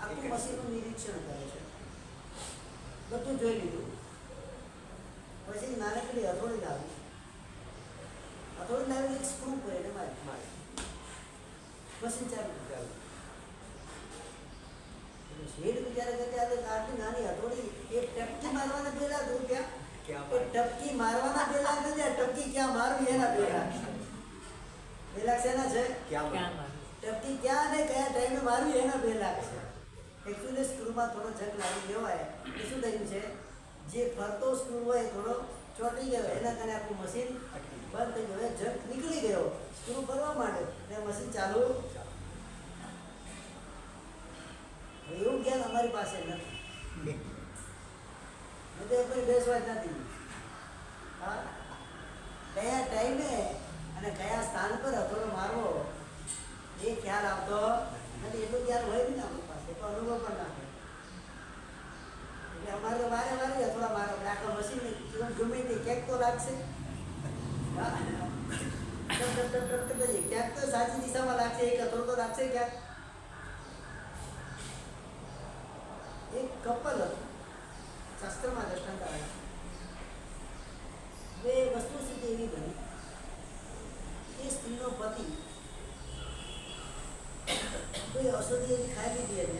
આખું મશીનનું નિરીક્ષણ કરે છે, બધું જોઈ લીધું. પછી નાનકડી હથોડી લાવી, હથોડી લાવીને એક સ્ક્રૂ કરીને મારી મશીન ચાલુ. શેઠ વિચારે કે આટલી નાની હથોડી, એક ટપકી મારવાના 2 લાખ રૂપિયા, એ ટપકી મારવાના 2 લાખ નથી, ટપકી ક્યાં મારવી એના 2 લાખ. 2 લાખ શેના છે? ક્યાં મારું? ટપકી ક્યાં ને કયા ટાઈમે મારવી એના 2 લાખ છે. એકચ્યુઅલી સ્ક્રૂમાં થોડો જગ લાવી દેવાય, એ શું થયું છે, જે ફરતો સ્ક્રૂ હોય થોડો ચોંટી ગયો, એના કારણે આખું મશીન બંધ થઈ ગયું. જગ નીકળી ગયો, સ્ક્રૂ ફરવા માંડ્યો અને મશીન ચાલુ. એવું જ્ઞાન અમારી પાસે નથી, કોઈ બેસવા જ નથી. હા, કયા ટાઈમે અને કયા સ્થાન પર હથોડો મારવો એ ખ્યાલ આવતો નથી. એટલું ખ્યાલ હોય ને આપણી પાસે, તો અનુભવ પણ ના હોય. એટલે અમારે તો વારે વારે હથોડા મારો, આખા મશીન ગમે તે ક્યાંક તો લાગશે, ક્યાંક તો સાચી દિશામાં લાગશે, એક હથોડો તો લાગશે ક્યાંક. એક કપલ હતું, શાસ્ત્રમાં દ્રષ્ટાંત આવે છે. બે વસ્તુ સ્થિતિ એવી બની, એ સ્ત્રીનો પતિ કોઈ ઔષધિ એવી ખાઈ લીધી એને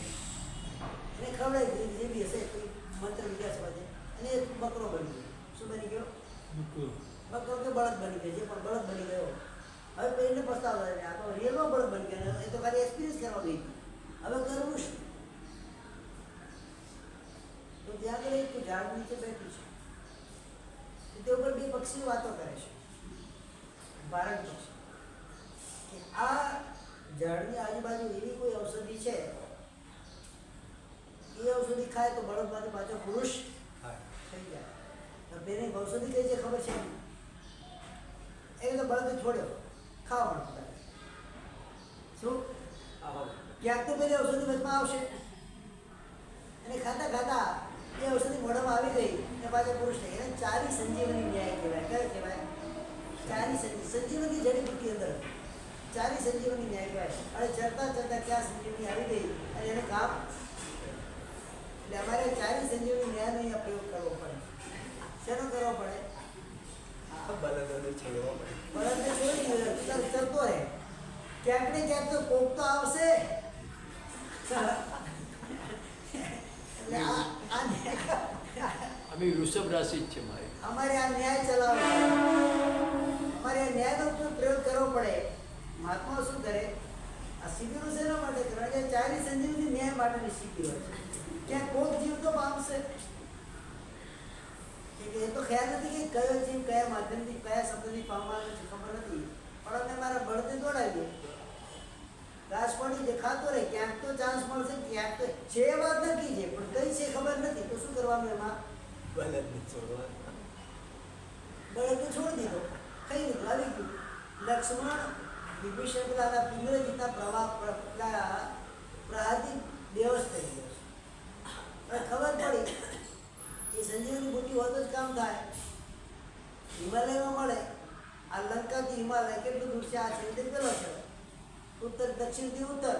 ખવડાવી દીધી, જે બી હશે કોઈ મંત્ર વિદ્યા સમજે, અને એ બકરો બની ગયો. શું બની ગયો? બકરો કે બળદ બની ગયો, જે પણ બળદ બની ગયો. હવે પેલીને પસ્તાવો થાય, આ તો રિયલમાં બળદ બની ગયો, એ તો ખાલી એક્સપિરિયન્સ કરવા ગઈ. હવે કરવું શું? તો ત્યાં આગળ એક ઝાડ નીચે બેઠી છે, તે ઉપર 2 પક્ષીઓ વાતો કરે છે. ભારત પક્ષી કે આ ઝાડની આજુબાજુ એવી કોઈ ઔષધિ છે, એ ઔષધિ ખાય તો બળદમાંથી પાછો પુરુષ થઈ જાય. બેને ઔષધિ કઈ છે ખબર છે? એ તો બળદ છોડ્યો, ખાવા માંડતો. શું ક્યાંક તો પેલી ઔષધિ વચમાં આવશે, અને ખાતા ખાતા એ ઔષધિ મોઢામાં આવી ગઈ અને પાછા પુરુષ થઈ. એને 4 સંજીવની ન્યાય કહેવાય. કયો કહેવાય? 4 સંજીવની જડીબુટ્ટી અંદર 4 સંજીવની ન્યાય કહેવાય. અને ચડતા ચડતા ક્યાં સંજીવની આવી ગઈ અને એને કામ. એટલે અમારે 4 સંજીવની ન્યાયનો અહીંયા પ્રયોગ કરવો પડે. શેનો કરવો પડે? બળદોને છોડવો પડે. બળદને છોડી ચડતો રહે, ક્યાંક ને ક્યાંક તો કોક તો આવશે. અમે વૃષભ રાશિ જ છે મારી. અમારે આ ન્યાય ચલાવવો પડે, અમારે આ ન્યાયનો પ્રયોગ કરવો પડે. મહાત્માઓ શું કરે? આ શિબિરો શેના માટે કરે? 4 સંજીવની ન્યાય માટેની શિબિરો છે. ક્યાંક કોક જીવ તો પામશે. એ તો ખ્યાલ નથી કે કયો જીવ કયા માધ્યમથી કયા શબ્દથી પામવાનો છે, ખબર નથી. પણ અમે મારા બળદને દોડાવીએ, ઘાસ પડી જે ખાતો રહે, ક્યાંક તો ચાન્સ મળશે, ક્યાંક તો છે વાત નક્કી છે, પણ કઈ છે ખબર નથી. તો શું કરવાનું એમાં? બળદને છોડવા. બળદને છોડી દીધો, ખાઈ લીધું, આવી ગયું. લક્ષ્મણ વિભીષણ પેલા ઇન્દ્રજીતના પ્રહારથી બેહોશ થઈ ગયો છે. ખબર પડી એ સંજીવની બુટ્ટી હોય તો જ કામ થાય. હિમાલયમાં મળે. આ લંકાથી હિમાલય કેટલું દૂર છે? આ છે તે પેલો છે, ઉત્તર દક્ષિણથી ઉત્તર.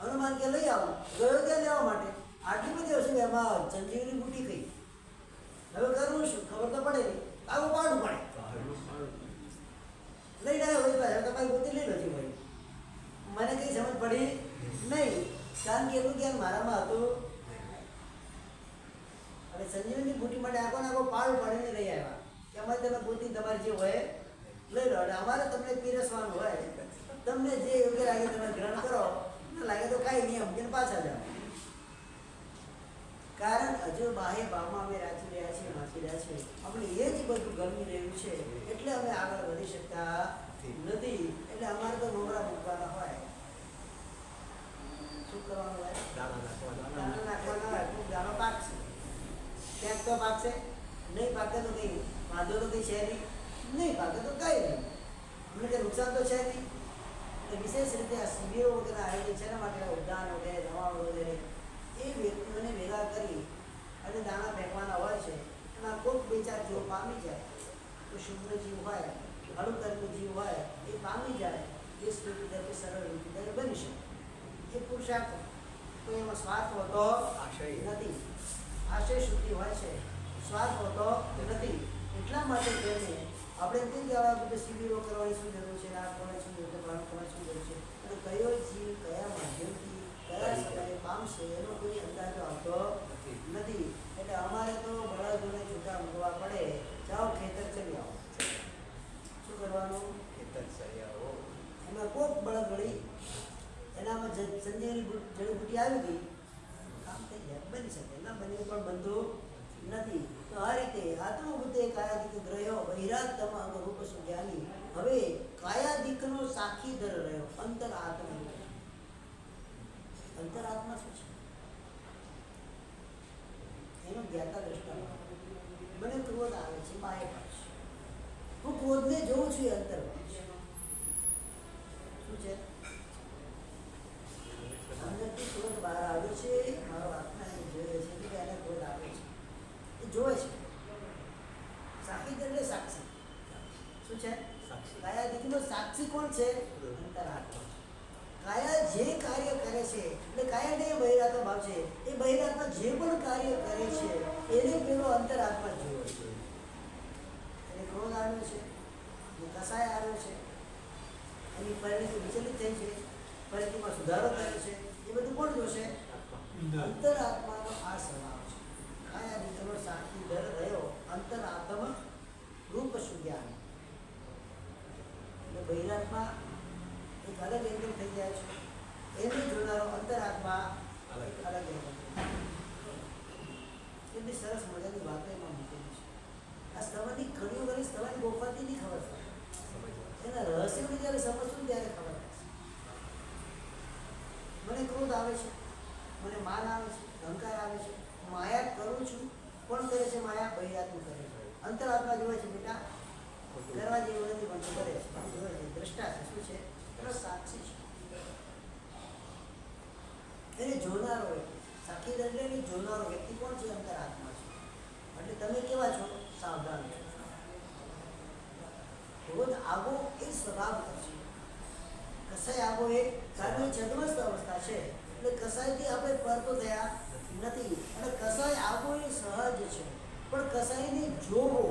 હનુમાન કે લઈ આવું, ગયો ત્યાં લેવા માટે. આટલી બધી હશે એમાં સંજીવની બુટ્ટી કઈ. હવે કરવું શું? ખબર તો પડે નહીં, આવું પાડવું પડે. લઈને આવ્યો ભાઈ પાસે, તમારી ગોતી લઈ લો છો ભાઈ. મને કંઈ સમજ પડી નહીં, કારણ કે એટલું જ્ઞાન મારામાં હતું. અને સંજીવની બુટ્ટી માટે આખો ને આખો પાડું પાડીને લઈ આવ્યા કે અમારે તમે ગોતી તમારે જે હોય લઈ લો. અને અમારે તમને પીરસવાનું હોય, તમને જે યોગ્ય લાગે તમે ગ્રહણ કરો, ન લાગે તો કાંઈ નહીં, અમને પાછા જાઓ. કારણ હજુ બાહ્ય ભાવમાં અમે રાચી રહ્યા છીએ, વાંચી રહ્યા છીએ. અમને એ જ બધું ગમી રહ્યું છે, એટલે અમે આગળ વધી શકતા નથી. એટલે અમારે તો નોમરા મૂકવાના હોય. શું કરવાનું હોય? દાણા નાખવાના હોય. ખૂબ દાણો પાકશે, ક્યાંક તો પાકશે. નહીં પાકે તો કંઈ વાંધો તો કંઈ છે નહીં પાકે તો કંઈ નહીં, અમને કંઈ નુકસાન તો છે નહીં. એટલે વિશેષ રીતે આ શિબિરો વગેરે આયોજન છે એના માટે ઉદ્યાન વગેરે દવાઓ વગેરે એ વ્યક્તિઓને ભેગા કરી અને દાણા ફેંકવા પામી જાય તો શુદ્ધ જીવ હોય હળુકર્મી જીવ હોય એ પામી જાય એ સ્મૃતિ દર કે સરળ વૃત્તિ દર બની શકે એ પુરુષાર્થ તો એમાં સ્વાર્થ હોતો નથી આશય શુદ્ધિ હોય છે સ્વાર્થ હોતો નથી એટલા માટે તેને આપણે એમ કહીએ કે આવા બધા શિબિરો કરવાની શું જરૂર છે આ કરવાની શું જરૂર છે પ્રાણ કરવાની શું જરૂર છે અને કયો જીવ કયા માધ્યમથી કયા સમયે પામશે એનો કોઈ અંદાજો આવતો નથી એટલે અમારે તો બળદોને છૂટા મૂકવા પડે જાઓ ખેતર ચલી આવો શું કરવાનું એમાં કોક બળદ વળી એનામાં સંજયની જડીબુટી આવી ગઈ કામ થઈ જાય બની શકે ના બન્યું પણ બનતું નથી તો આ રીતે આત્મબુદ્ધે કાયાદિક ગ્રહ્યો વૈરાગ રૂપ સુજ્ઞાની હવે કાયાદિકનો સાક્ષીદર રહ્યો અંતરાત્મા શું છે એનો જ્ઞાતા દ્રષ્ટા મને ક્રોધ આવે છે માય પાસ હું ક્રોધને જોઉં છું એ અંતર્વાસ શું છે અંદરથી ક્રોધ બહાર આવે છે મારો આત્મા એને જોઈએ છે કે એને ક્રોધ આવે છે એ જોવે છે સાક્ષી એટલે સાક્ષી શું છે કાયાદિકનો સાક્ષી કોણ છે અંતરાત્મા કાયા જે કાર્ય કરે છે એટલે કાયા ને બહિરાત્મા ભાવ છે એ બહિરાત્મા જે પણ કાર્ય કરે છે એને પેલો અંતરાત્મા જોવે છે એને ક્રોધ આવ્યો છે એ કસાય આવ્યો છે એની પરિણતિ વિચલિત થઈ છે પરિણતિમાં સુધારો થયો છે એ બધું કોણ જોશે અંતરાત્માનો આ સ્વભાવ છે કાયા દીકરો સાક્ષી દર રહ્યો અંતરાત્મા રૂપ સુજ્ઞાન એટલે બહિરાત્મા એક અલગ એંગલ થઈ જાય છે એને જોનારો અંતરાત્મા અલગ એંગલ એટલી સરસ મજાની વાતો એમાં મૂકેલી છે આ સ્તવની ઘણી વખત સ્તવની ગોપાતી નહીં ખબર પડે એના રહસ્યને જ્યારે સમજશું ત્યારે ખબર પડશે મને ક્રોધ આવે છે મને માન આવે છે અહંકાર આવે છે માયા કરું છું કોણ કરે છે માયા બહિરાત્મા કરે છે અંતરાત્મા જોવે છે બેટા કરવા જેવું નથી પણ કરે છે જોવે છે દ્રષ્ટા છે શું છે એનો સાક્ષી છે એને જોનારો વ્યક્તિ સાક્ષી દંડની જોનારો વ્યક્તિ કોણ છે અંતરાત્મા છે એટલે તમે કેવા છો સાવધાન છો ક્રોધ આવો એ સ્વભાવ છે કસાય આવો એ કારણ છદ્મસ્ત અવસ્થા છે એટલે કસાયથી આપણે પર તો થયા નથી અને કસાય આવો એ સહજ છે પણ કસાયને જોવો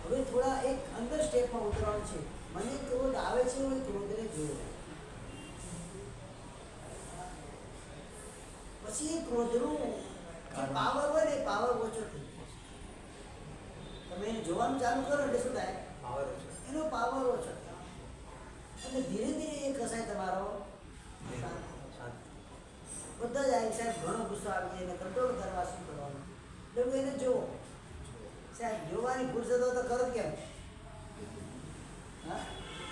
હવે થોડા એક અંદર સ્ટેપમાં ઉતરવાનું છે મને ક્રોધ આવે છે હું ક્રોધને જોઉં પછી એ ક્રોધનું જે પાવર હોય ને પાવર ઓછો થઈ જાય તમે એને જોવાનું ચાલુ કરો એટલે શું થાય એનો પાવર ઓછો થાય અને ધીરે ધીરે એ કસાય તમારો બધા જ આવી સાહેબ ઘણો ગુસ્સો આવી જાય એને કંટ્રોલ કરવા શું કરવાનું એટલે એને જોવો સાહેબ જોવાની ફુરસત હોય તો કરો કેમ હા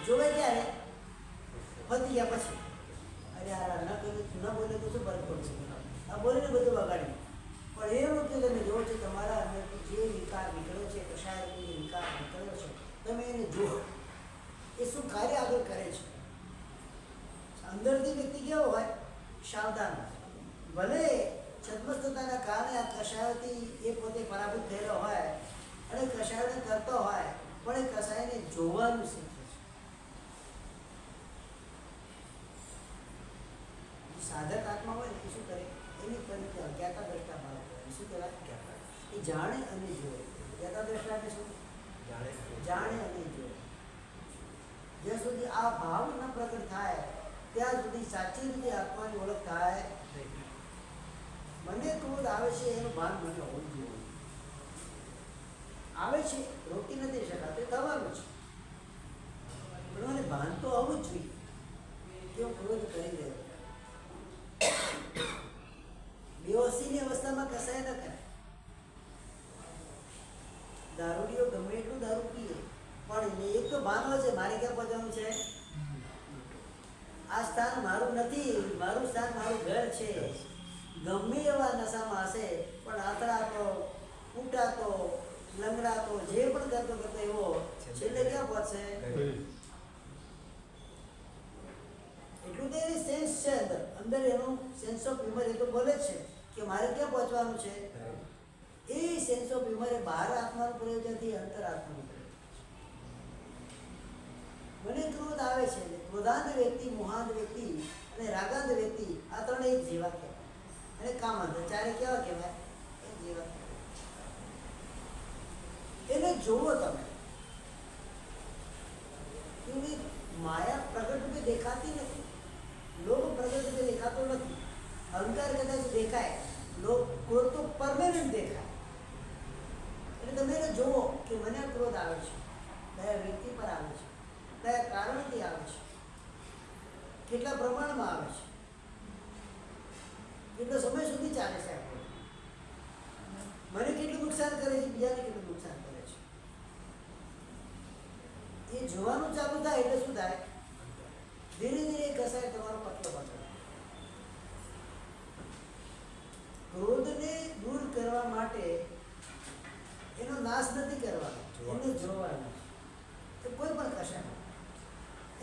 જોવે ક્યારે પતી ગયા પછી અરે યાર ન બોલે તો શું ફરક પડશે આ બોલીને બધું વગાડ્યું પણ એ વખતે તમે જોવો છો તમારા અંદરથી જે વિકાર નીકળ્યો છે કશાયથી જે વિકાર નીકળ્યો છે તમે એને જુઓ એ શું કાર્ય આગળ કરે છે અંદરથી વ્યક્તિ કેવો હોય સાવધાન ભલે છદ્મસ્થતાના કારણે આ કશાયોથી એ પોતે પરાભૂત થયેલો હોય અને કશાયોને કરતો હોય પણ એ કશાયને જોવાનું શીખે છે સાધક આત્મા હોય ને એ શું કરે એની પરિચય જ્ઞાતા દ્રષ્ટા ભાવ કહેવાય શું કહેવાય એ જાણે અને જોવે જ્ઞાતા દ્રષ્ટા એટલે શું જાણે અને જોવે જ્યાં સુધી આ ભાવ ન પ્રગટ થાય ત્યાં સુધી સાચી રીતે આત્માની ઓળખ થાય મને ક્રોધ આવે છે એનું ભાન મને હોવું જોઈએ આવે છે રોકી નથી શકાતું થવાનું છે પણ મને ભાન તો આવવું જ જોઈએ કે હું ક્રોધ કરી રહ્યો બેહોશીની અવસ્થામાં કસાય ન કરે દારૂડીઓ ગમે એટલું દારૂ પીએ પણ એક તો ભાન હોય છે મારે ક્યાં પહોંચવાનું છે આ સ્થાન મારું નથી મારું સ્થાન મારું ઘર છે ગમે એવા નશામાં હશે પણ આતરાતો ઉટાતો લંગડાતો જે પણ કરતો કરતો એવો છેલ્લે ક્યાં પહોંચશે એટલું તો એની સેન્સ છે અંદર એનું સેન્સ ઓફ હ્યુમર એ તો બોલે જ છે કે મારે ક્યાં પહોંચવાનું છે એ સેન્સ ઓફ હ્યુમર એ બહાર આત્માનું પ્રયોજન થી અંતર આત્માનું પ્રયોજન. મને ક્રોધ આવે છે, ક્રોધાંત વ્યક્તિ, મોહાંત વ્યક્તિ અને રાગાંત વ્યક્તિ આ ત્રણ એક જેવા કહેવાય. અને કામાંત ચારે કેવા કહેવાય? એક જેવા કહેવાય. એને જોવો તમે. એની માયા પ્રગટ રૂપે દેખાતી નથી, લોભ પ્રગટ રૂપે દેખાતો નથી, અહંકાર કદાચ દેખાય, ક્રોધ તો પરમેનન્ટ દેખાય. એટલે તમે એને જુઓ કે મને ક્રોધ આવે છે, કયા વ્યક્તિ પર આવે છે, કયા કારણથી આવે છે, કેટલા પ્રમાણમાં આવે છે, કેટલો સમય સુધી ચાલે છે, મને કેટલું નુકસાન કરે છે, બીજાને કેટલું નુકસાન કરે છે. એ જોવાનું ચાલુ થાય એટલે શું થાય? ધીરે ધીરે કસાય તમારો પતલો પતલો. ક્રોધને દૂર કરવા માટે એનો નાશ નથી કરવાનો, એને જોવાનો. તો કોઈ પણ કશાય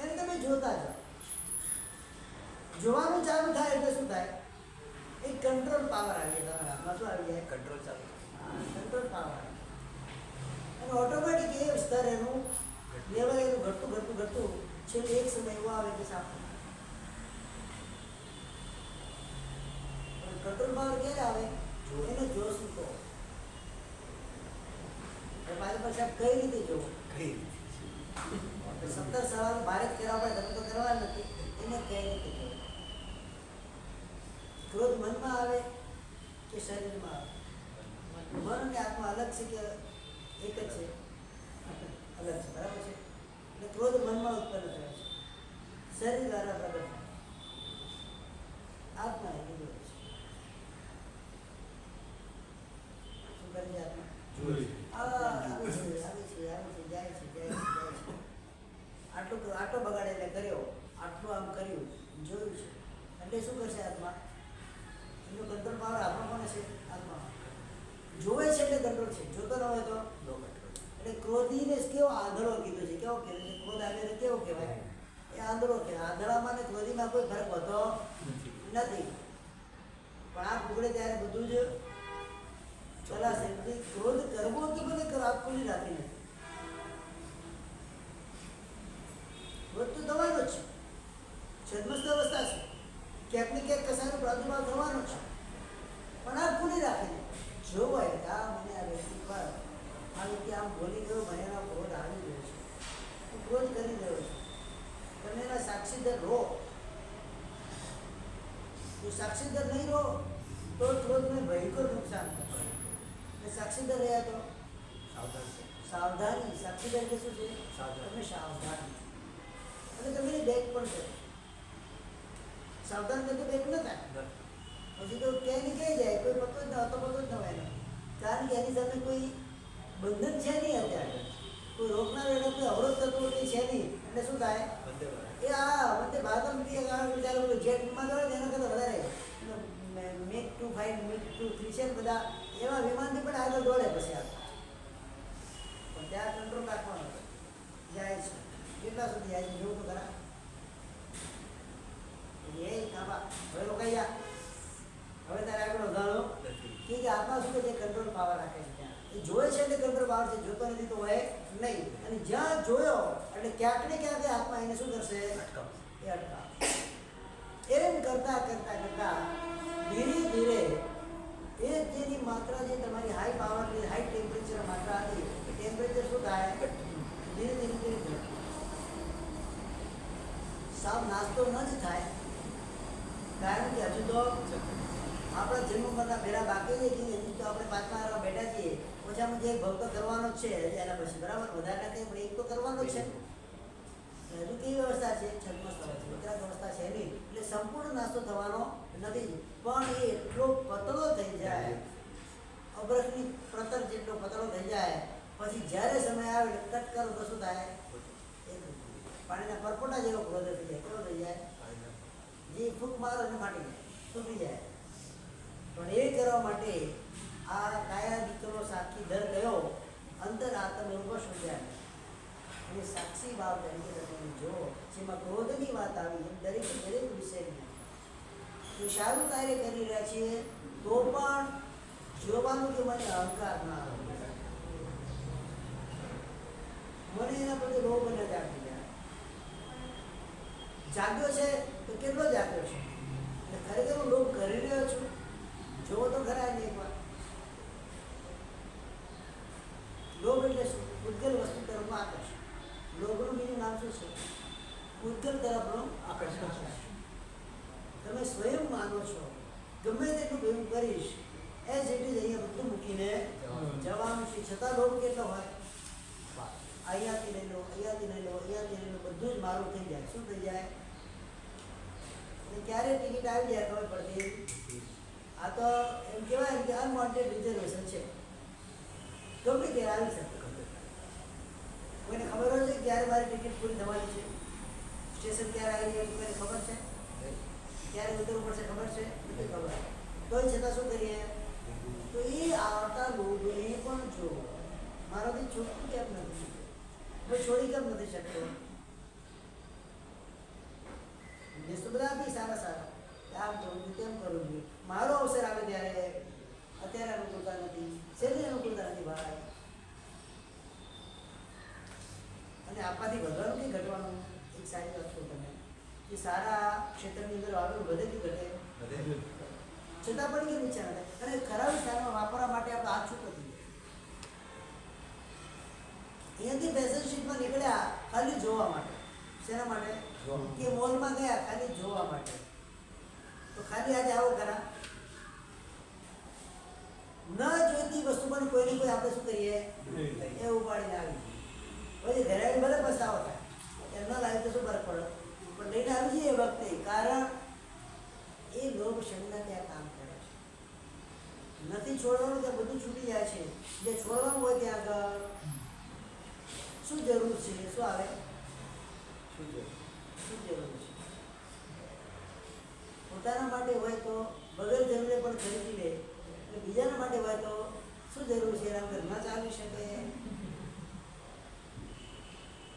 એને તમે જોતા જાઓ. જોવાનું ચાલુ થાય એટલે શું થાય? એક કંટ્રોલ પાવર આવી જાય તમારા હાથમાં. શું આવી જાય? કંટ્રોલ ચાલુ. હા, કંટ્રોલ પાવર. અને ઓટોમેટિક એ સ્તર એનું લેવલ એનું ઘટતું છેલ્લે એક સમય એવો આવે કે સાફ કંટ્રોલ પાવર ક્યારે આવે? એને જોશું તો મારી પાસે કઈ રીતે જોવું? 17 સવાલ ભારત કરવા પડે, તમે તો કરવા નથી. એને કઈ રીતે જોવું? ક્રોધ મનમાં આવે કે શરીરમાં આવે? મન અને આત્મા અલગ છે કે એક જ છે? અલગ છે, બરાબર છે. એટલે ક્રોધ મનમાં ઉત્પન્ન થાય છે, શરીર દ્વારા પ્રગટ થાય. આત્મા એ બીજું છે. શું કરે છે આત્મા? આવે છે, જાય છે. આટલો બગાડે એટલે કર્યો, આટલું આમ કર્યું, જોયું છે. એટલે શું કરશે આત્મા? એનો કંટ્રોલ પાવર આપણો કોને છે? આત્મા. જોવે છે એટલે કંટ્રોલ છે, જોતો ન હોય તો એટલે ક્રોધીને કેવો આંધળો કીધો છે? કેવો કીધો છે? ક્રોધ આવે એટલે કેવો કહેવાય? એ આંધળો કહેવાય. આંધળામાં ને ક્રોધીમાં કોઈ ફરક હોતો નથી. પણ આ ઉગડે ત્યારે બધું જ ચલાશે. ક્રોધ કરવો તો મને આપવું રાખી નથી. ક્રોધ તો થવાનો જ છે, છદ્મસ્ત અવસ્થા છે, ક્યાંક ને ક્યાંક કસાયનો પ્રાદુર્ભાવ થવાનો છે. પણ આ પૂરી રાખીને જોવાય કે આ મને આ વ્યક્તિ પર આ વ્યક્તિ આમ બોલી ગયો, મને એનો ક્રોધ આવી ગયો છે, હું ક્રોધ કરી રહ્યો છું. તમે એના સાક્ષીદાર રહો. જો સાક્ષીદાર નહીં રહો તો ક્રોધને ભયંકર નુકસાન થશે. અને સાક્ષીદાર રહ્યા તો સાવધાની. સાક્ષીદાર એટલે શું છે? તમે સાવધાન. અને તમે બેક પણ કરો. સાવધાન કરતો બેક ન થાય પછી તો ક્યાંય કહી જાય, કોઈ પતો જ ન હતો, પતો જ ન હોય. કારણ કે એની સામે કોઈ બંધન છે નહીં અત્યારે, કોઈ રોકનાર એને કોઈ અવરોધ થતો કંઈ છે નહીં. એટલે શું થાય? એ આ વંદે ભારતમ જેટમાં દોડે એના કરતાં વધારે મેક 25, મેક 23 છે બધા એવા વિમાનથી પણ આગળ દોડે. પછી આ પણ ત્યાં કંટ્રોલ રાખવાનો જાય છે. કેટલા સુધી જાય છે જોવું તો ખરા. એ કાબા હવે રોકાઈ જા, હવે તારે આગળ વધારો કે આત્મા શું છે? કંટ્રોલ પાવર રાખે છે. ત્યાં એ જોવે છે એટલે કંટ્રોલ પાવર છે, જોતો નથી તો હોય નહીં. અને જ્યાં જોયો એટલે ક્યાંક ને ક્યાંક આત્મા એને શું કરશે? એ અટકાવ. એમ કરતા ધીરે ધીરે એ જેની માત્રા જે તમારી હાઈ પાવરની હાઈ ટેમ્પરેચર માત્રા હતી એ ટેમ્પરેચર શું થાય? ધીરે ધીરે સાવ નાસ્તો ન જ થાય. કારણ કે હજુ તો આપણા જન્મ પરના ભેરા બાકી છે કે હજુ તો આપણે 5મા વાળા બેઠા છીએ. ઓછામાં જે ભોગ તો કરવાનો જ છે એના પછી, બરાબર? વધારે કંઈ પણ એક તો કરવાનો જ છે. હજુ કેવી અવસ્થા છે? છદ્મસ્ત અવસ્થા, વિતરાગ અવસ્થા છે નહીં. એટલે સંપૂર્ણ નાસ્તો થવાનો નથી. પણ એ એટલો પતળો થઈ જાય, અબરખની પ્રતર જેટલો પતળો થઈ જાય, પછી જ્યારે સમય આવે કટ કરો તો શું થાય? પાણીના પરપોટા જેવો ક્રોધ થઈ જાય. કેવો થઈ જાય? જે ફૂંક મારો એને ફાટી જાય, તૂટી જાય. પણ એ કરવા માટે આ કાયા દીકરો સાક્ષી દર ગયો, અંતર આત્મ એવું સમજાય. અને સાક્ષી ભાવ તરીકે તમે જો જેમાં ક્રોધની વાત આવી, દરેક વિષયની તો સારું કાર્ય કરી રહ્યા છીએ તો પણ જોવાનું કે મને અહંકાર ના આવે, મને એના પ્રત્યે લોભ અને જાગી જાય. જાગ્યો છે તો કેટલો જાગ્યો છે, અને ખરેખર હું લોભ કરી રહ્યો છું, જોવો તો ખરા ને એકવાર. લોભ એટલે શું? ઉદ્ગલ વસ્તુ તરફનું આકર્ષણ. લોભનું બીજું નામ શું છે? ઉદ્ગલ તરફનું આકર્ષણ. તમે સ્વયં માનો છો ગમે તેટલું ભેગું કરીશ એઝ ઇટ ઇઝ અહીંયા બધું મૂકીને જવાનું છે, છતાં લોભ કેટલો હોય? અહીંયાથી લઈ લો, અહીંયાથી લઈ લો, અહીંયાથી લઈ લો, બધું જ મારું થઈ જાય. શું થઈ જાય? અને ક્યારે ટિકિટ આવી જાય ખબર પડતી? આ તો એમ કહેવાય કે અનવોન્ટેડ રિઝર્વેશન છે, ગમે ત્યારે આવી શકે. કોઈને ખબર હોય છે ક્યારે મારી ટિકિટ પૂરી થવાની છે, સ્ટેશન ક્યારે આવી જાય કોઈને ખબર છે? ક્યારે ઉતરવું પડશે ખબર છે? નથી ખબર. તોય છતાં શું કરીએ? તો એ આવતા લોભને પણ જો મારાથી છૂટતું કેમ નથી, હું છોડી કેમ નથી શકતો? દેશ તો બધા બી સારા સારા, આમ કરું છું તેમ કરું છું, મારો અવસર આવે ત્યારે અત્યારે અનુકૂળતા નથી, શેની અનુકૂળતા નથી ભાઈ. અને આપવાથી વધવાનું કે ઘટવાનું? એક સારી વાત કહું તમે, કે સારા ક્ષેત્રની અંદર આગળ વધે કે ઘટે? છતાં પણ કેમ ઈચ્છા નથી, અને ખરાબ સ્થાનમાં વાપરવા માટે આપણે હાથ છૂટો થઈ જાય. અહીંયાથી ફેશન શીટમાં નીકળ્યા ખાલી જોવા માટે. શેના માટે? કે મોલમાં ગયા ખાલી જોવા માટે. તો ખાલી આજે આવો ખરા? ન જોઈતી વસ્તુ પણ કોઈને કોઈ આપણે શું કરીએ? એ ઉપાડીને આવી. પછી ઘરે આવીને ભલે પસ્તાવો થાય, એમ ન લાગે તો શું ફરક પડે? પણ લઈને આવી જઈએ એ વખતે, કારણ એ લોભ શરીરના ત્યાં કામ કરે છે. નથી છોડવાનું ત્યાં બધું છૂટી જાય છે. જે છોડવાનું હોય ત્યાં આગળ શું જરૂર છે? શું આવે? શું જરૂર છે? પોતાના માટે હોય તો વગર જરૂરે પણ ખરીદી લે, એટલે બીજાના માટે હોય તો શું જરૂર છે? એના વગર ન ચાલી શકે.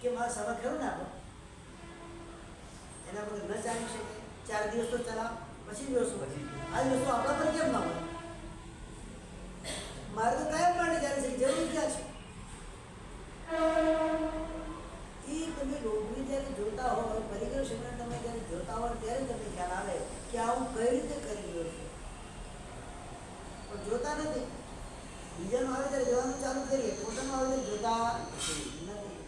કે મારા સભા ખરું ને આપણે એના વગર ન ચાલી શકે. 4 દિવસ તો ચલાવ, પછી જોશું આ વસ્તુ આપણા પર કેમ ના હોય? મારે તો કાયમ માટે ચાલી શકે, જરૂર ક્યાં છે? એ તમે લોભને જ્યારે જોતા હોય, પરિગ્રહ શબ્દને તમે જ્યારે જોતા હોય ત્યારે તમને ખ્યાલ આવે કે આ હું કઈ રીતે કરી રહ્યો છું. પણ જોતા નથી. બીજાનું આવે ત્યારે જોવાનું ચાલુ કરીએ, પોતાનું આવે ત્યારે જોતા નથી.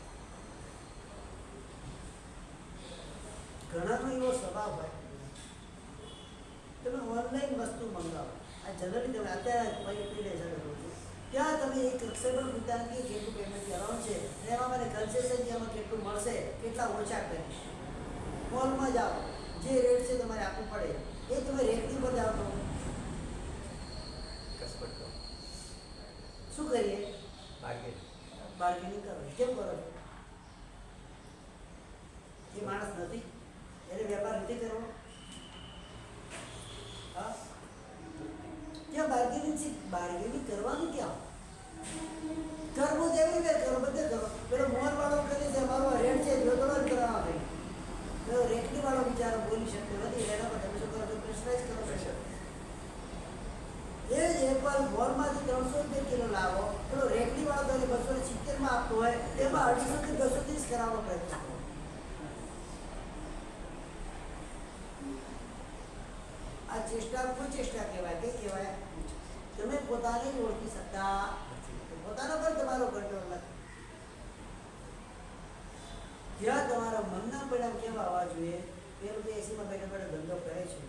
ઘણાનો એવો સ્વભાવ હોય, તમે ઓનલાઈન વસ્તુ મંગાવો. આ જનરલી તમે અત્યારે ત્યાં તમે એક ફ્લેક્સિબલ ભૂગતાન કે કેટલું પેમેન્ટ કરવાનું છે, અને એમાં મને કન્સેશન એમાં કેટલું મળશે, કેટલા ઓછા કરીશ. મોલમાં જાઓ, જે રેટ છે તમારે આપવું પડે, એ તમે રેટની પર જાઓ તો શું કરીએ? બાર્ગેનિંગ કરો. કેમ કરો છો? એ માણસ નથી, એને વેપાર નથી કરવો. હા, ક્યાં બાર્ગેનિંગ છે? બાર્ગેનિંગ કરવાનું ક્યાં? કરવું તો એવી રીતે કરો, બધે કરો. પેલો મોર વાળો કરી છે, મારો રેટ છે જો તો કરવા ભાઈ, પેલો રેટની વાળો બિચારો બોલી શકતો નથી, એના પર તમે શું કરો છો? પ્રેશરાઇઝ કરો છો. એ જ એકવાર મોરમાંથી 300 રૂપિયા કિલો લાવો, પેલો રેટની વાળો તમને 270 આપતો હોય, એમાં 250 થી 230 કરાવવાનો પ્રયત્ન કરો. આ ચેષ્ટા કુચેષ્ટા કહેવાય. કઈ કહેવાય? તમે પોતાને જ ઓળખી શકતા, પોતાના પર તમારો કંટ્રોલ નથી. જ્યાં તમારા મનના પરિણામ કેવા આવવા જોઈએ? પેલું તો એસીમાં બેઠા બેઠા ધંધો કરે છે,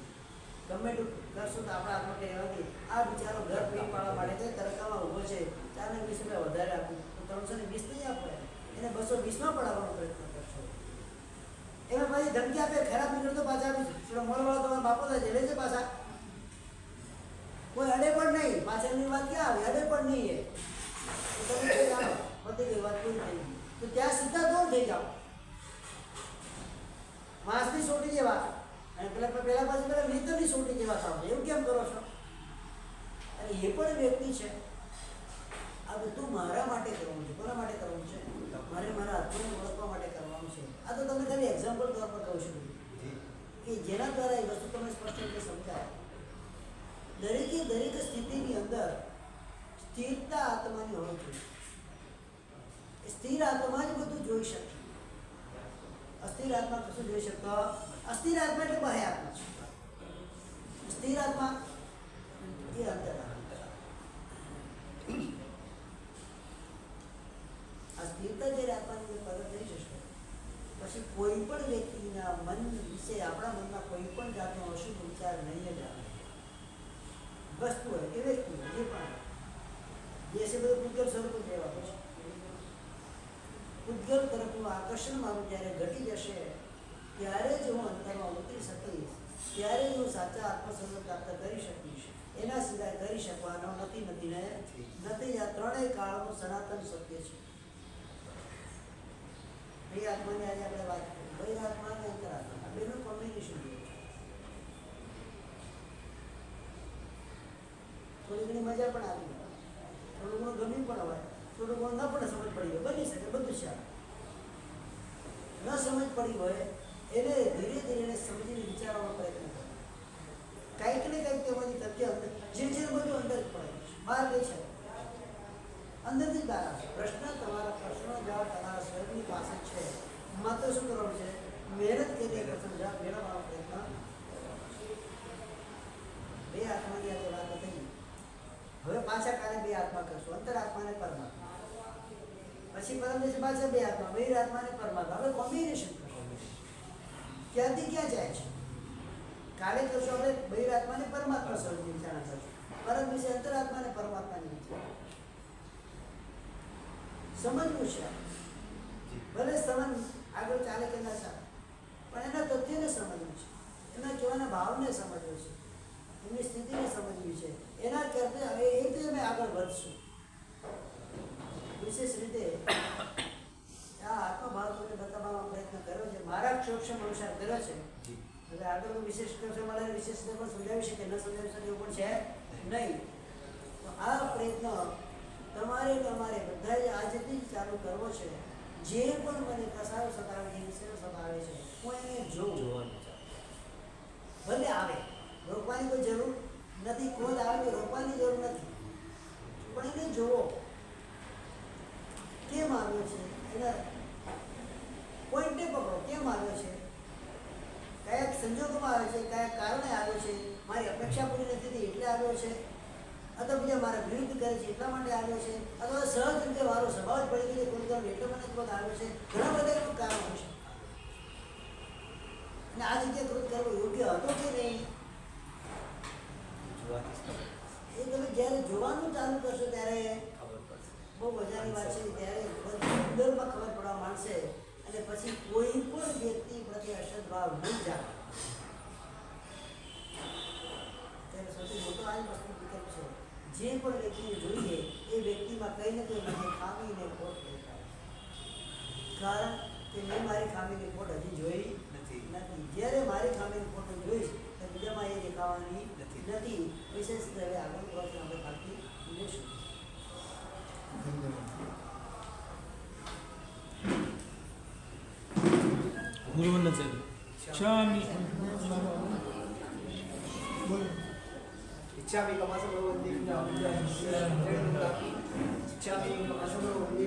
ગમે એટલું કરશું તો આપણા હાથમાં કંઈ રહેવાથી આ બિચારો ઘર પેટ પાડવા માટે છે, તડકામાં ઊભો છે, 4 ને 20 રૂપિયા વધારે આપું તો 320 નહીં આપે, એને 220માં પડાવવાનો પ્રયત્ન કરશો. એમાં પછી ધમકી આપે, ખરાબ નીકળતો પાછા આપીશું. મોલવાળો તમારા બાપો થાય છે, લે છે પાછા. કોઈ અડે પણ નહીં. પાછળની વાત ક્યાં આવે? અડે પણ નહીં. એ તમે કઈ જાણો બધી ગઈ વાત પૂરી થઈ ગઈ, તો ત્યાં સીધા દૂર થઈ જાઓ. માસની સોટી જેવા, અને પેલા પાછું પેલા મિત્રની સોટી જેવા થાવ. એવું કેમ કરો છો? અને એ પણ વ્યક્તિ છે. આ બધું મારા માટે કરવાનું છે. કોના માટે કરવાનું છે? મારે મારા આત્માને ઓળખવા માટે કરવાનું છે. આ તો તમે ખાલી એક્ઝામ્પલ તौर પર કહું છું કે જેના દ્વારા એ વસ્તુ તમને સ્પષ્ટ રીતે સમજાય. દરેકે દરેક સ્થિતિની અંદર સ્થિરતા આત્માની હોવી જોઈએ. એ સ્થિર આત્મા જ બધું જોઈ શકે. અસ્થિર આત્મા કશું જોઈ શકતો. અસ્થિર આત્મા એટલે બાહ્ય આત્મા છે. સ્થિર આત્મા એ અંતરાત્મા. આ સ્થિરતા જ્યારે આત્માની અંદર પ્રગટ થઈ જશે પછી કોઈ પણ વ્યક્તિના મન વિશે આપણા મનમાં કોઈ પણ જાતનો અશુભ વિચાર નહીં જ આવે. વસ્તુ હોય કે વ્યક્તિ હોય જે પણ જે છે બધું પૂતગલ સ્વરૂપ જ રહેવા પછી પૂતગલ તરફનું આકર્ષણ મારું જ્યારે ઘટી જશે ત્યારે જ હું અંતરમાં ઉતરી શકીશ. ત્યારે જ હું સાચા આત્મસ્વરૂપ પ્રાપ્ત કરી શકીશ. એના સિવાય કરી શકવાનો નથી ને નથી. આ ત્રણેય કાળનું સનાતન સત્ય છે. બે આત્માની આજે આપણે વાત કરીએ. બહિર આત્મા અને અંતરાત્મા આ બેનું કોમ્બિનેશન છે. થોડી ઘણી મજા પણ આવી હોય, થોડું ઘણું ગમી પણ હોય, થોડું ઘણું ન પણ સમજ પડી હોય, બની શકે. બધું છે. ન સમજ પડી હોય એને ધીરે ધીરે એને સમજીને વિચારવાનો પ્રયત્ન કરો. કંઈક ને કંઈક તેમાંથી તથ્ય અંદર જે બધું અંદર જ પડે બહાર ગઈ છે. અંદરથી જ બહાર આવશે. પ્રશ્ન જવાબ તમારા સ્વયંની પાસે છે. માત્ર શું કરવાનું છે? મહેનત કરીને પ્રથમ જવાબ મેળવવાનો પ્રયત્ન. બે આત્માની આજે વાત થઈ. હવે પાછા કાલે બે આત્મા કરશું. અંતરાત્મા અને પરમાત્મા. પછી પરમ દિવસે પાછા બે આત્મા, બહિર આત્મા અને પરમાત્મા. હવે કોમ્બિનેશન કરશું. ક્યાંથી ક્યાં જાય છે? કાલે કરશું આપણે બહિર આત્મા અને પરમાત્મા સ્વરૂપની વિચારણા કરશું. પરમ દિવસે અંતરાત્મા અને પરમાત્માની વિચારણા. સમજવું છે. ભલે સમજ આગળ ચાલે કે ના ચાલે પણ એના તથ્યને સમજવું છે. એના કહેવાના ભાવને સમજવું છે. એમની સ્થિતિને સમજવી છે. એના કરતા હવે એ રીતે અમે આગળ વધશું. વિશેષ રીતે આ આત્મભાવ તમને બતાવવાનો પ્રયત્ન કર્યો છે. મારા સક્ષમ અનુસાર કર્યો છે. હવે આગળ વિશેષ કરશે મારે વિશેષ રીતે પણ સમજાવી શકે ન સમજાવી શકે એવું પણ છે નહીં. તો આ પ્રયત્ન તમારે તમારે બધા જ આજથી જ ચાલુ કરવો છે. જે પણ મને કસાયો સતાવે છે, વિષયો સતાવે છે, હું એને જોઉં. ભલે આવે, રોકવાની કોઈ જરૂર નથી. ક્રોધ આવે તો રોકવાની જરૂર નથી, પણ એને જોવો. કેમ આવ્યો છે એના પોઈન્ટે પકડો. કેમ આવ્યો છે, કયા સંજોગોમાં આવ્યો છે, કયા કારણે આવ્યો છે, મારી અપેક્ષા પૂરી નથી થતી એટલે આવ્યો છે, અથવા બીજા મારા વિરુદ્ધ કરે છે એટલા માટે આવ્યો છે, અથવા સહજ રીતે મારો સ્વભાવ જ પડી ગયો ક્રોધ કરવાનો એટલે મને ક્રોધ આવ્યો છે. ઘણા બધા એવું કારણ હોય છે. અને આ જગ્યાએ ક્રોધ કરવો યોગ્ય હતો કે નહીં એ તમે જ્યારે જોવાનું ચાલુ કરશો ત્યારે બહુ મજાની વાત છે. ત્યારે અંદરમાં ખબર પડવા માંડશે અને પછી કોઈ પણ વ્યક્તિ પ્રત્યે અસદભાવ નહીં જાય. ત્યારે સૌથી મોટો આ જ વસ્તુ વિકલ્પ છે. જે પણ વ્યક્તિને જોઈએ એ વ્યક્તિમાં કંઈ ને કંઈ મને ખામીને ખોટ દેખાય. કારણ કે મેં મારી ખામીની ખોટ હજી જોઈ નથી. જ્યારે મારી ખામીની ખોટ જોઈશ તો બીજામાં એ દેખાવાની નથી. વિશેષ હવે આગળ પ્રવચન આપણે બાકી લેશું. ગુરુવંદન સાહેબ ક્ષામી इच्छामि कमसो वन्दे इच्छामि कमसो वन्दे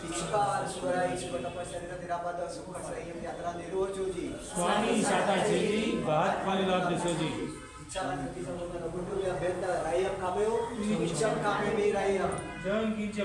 इच्छकार स्वराय स्वतपसरित निरापद सुख संयम यात्रा निरोजोजी સ્વામી સાતાજી વાત પાલી લાભ દેશોજી इच्छा नती सब गुडु अभ्यंतर रायम कामयो इच्छा कामे मे रायम જંગ કિંચ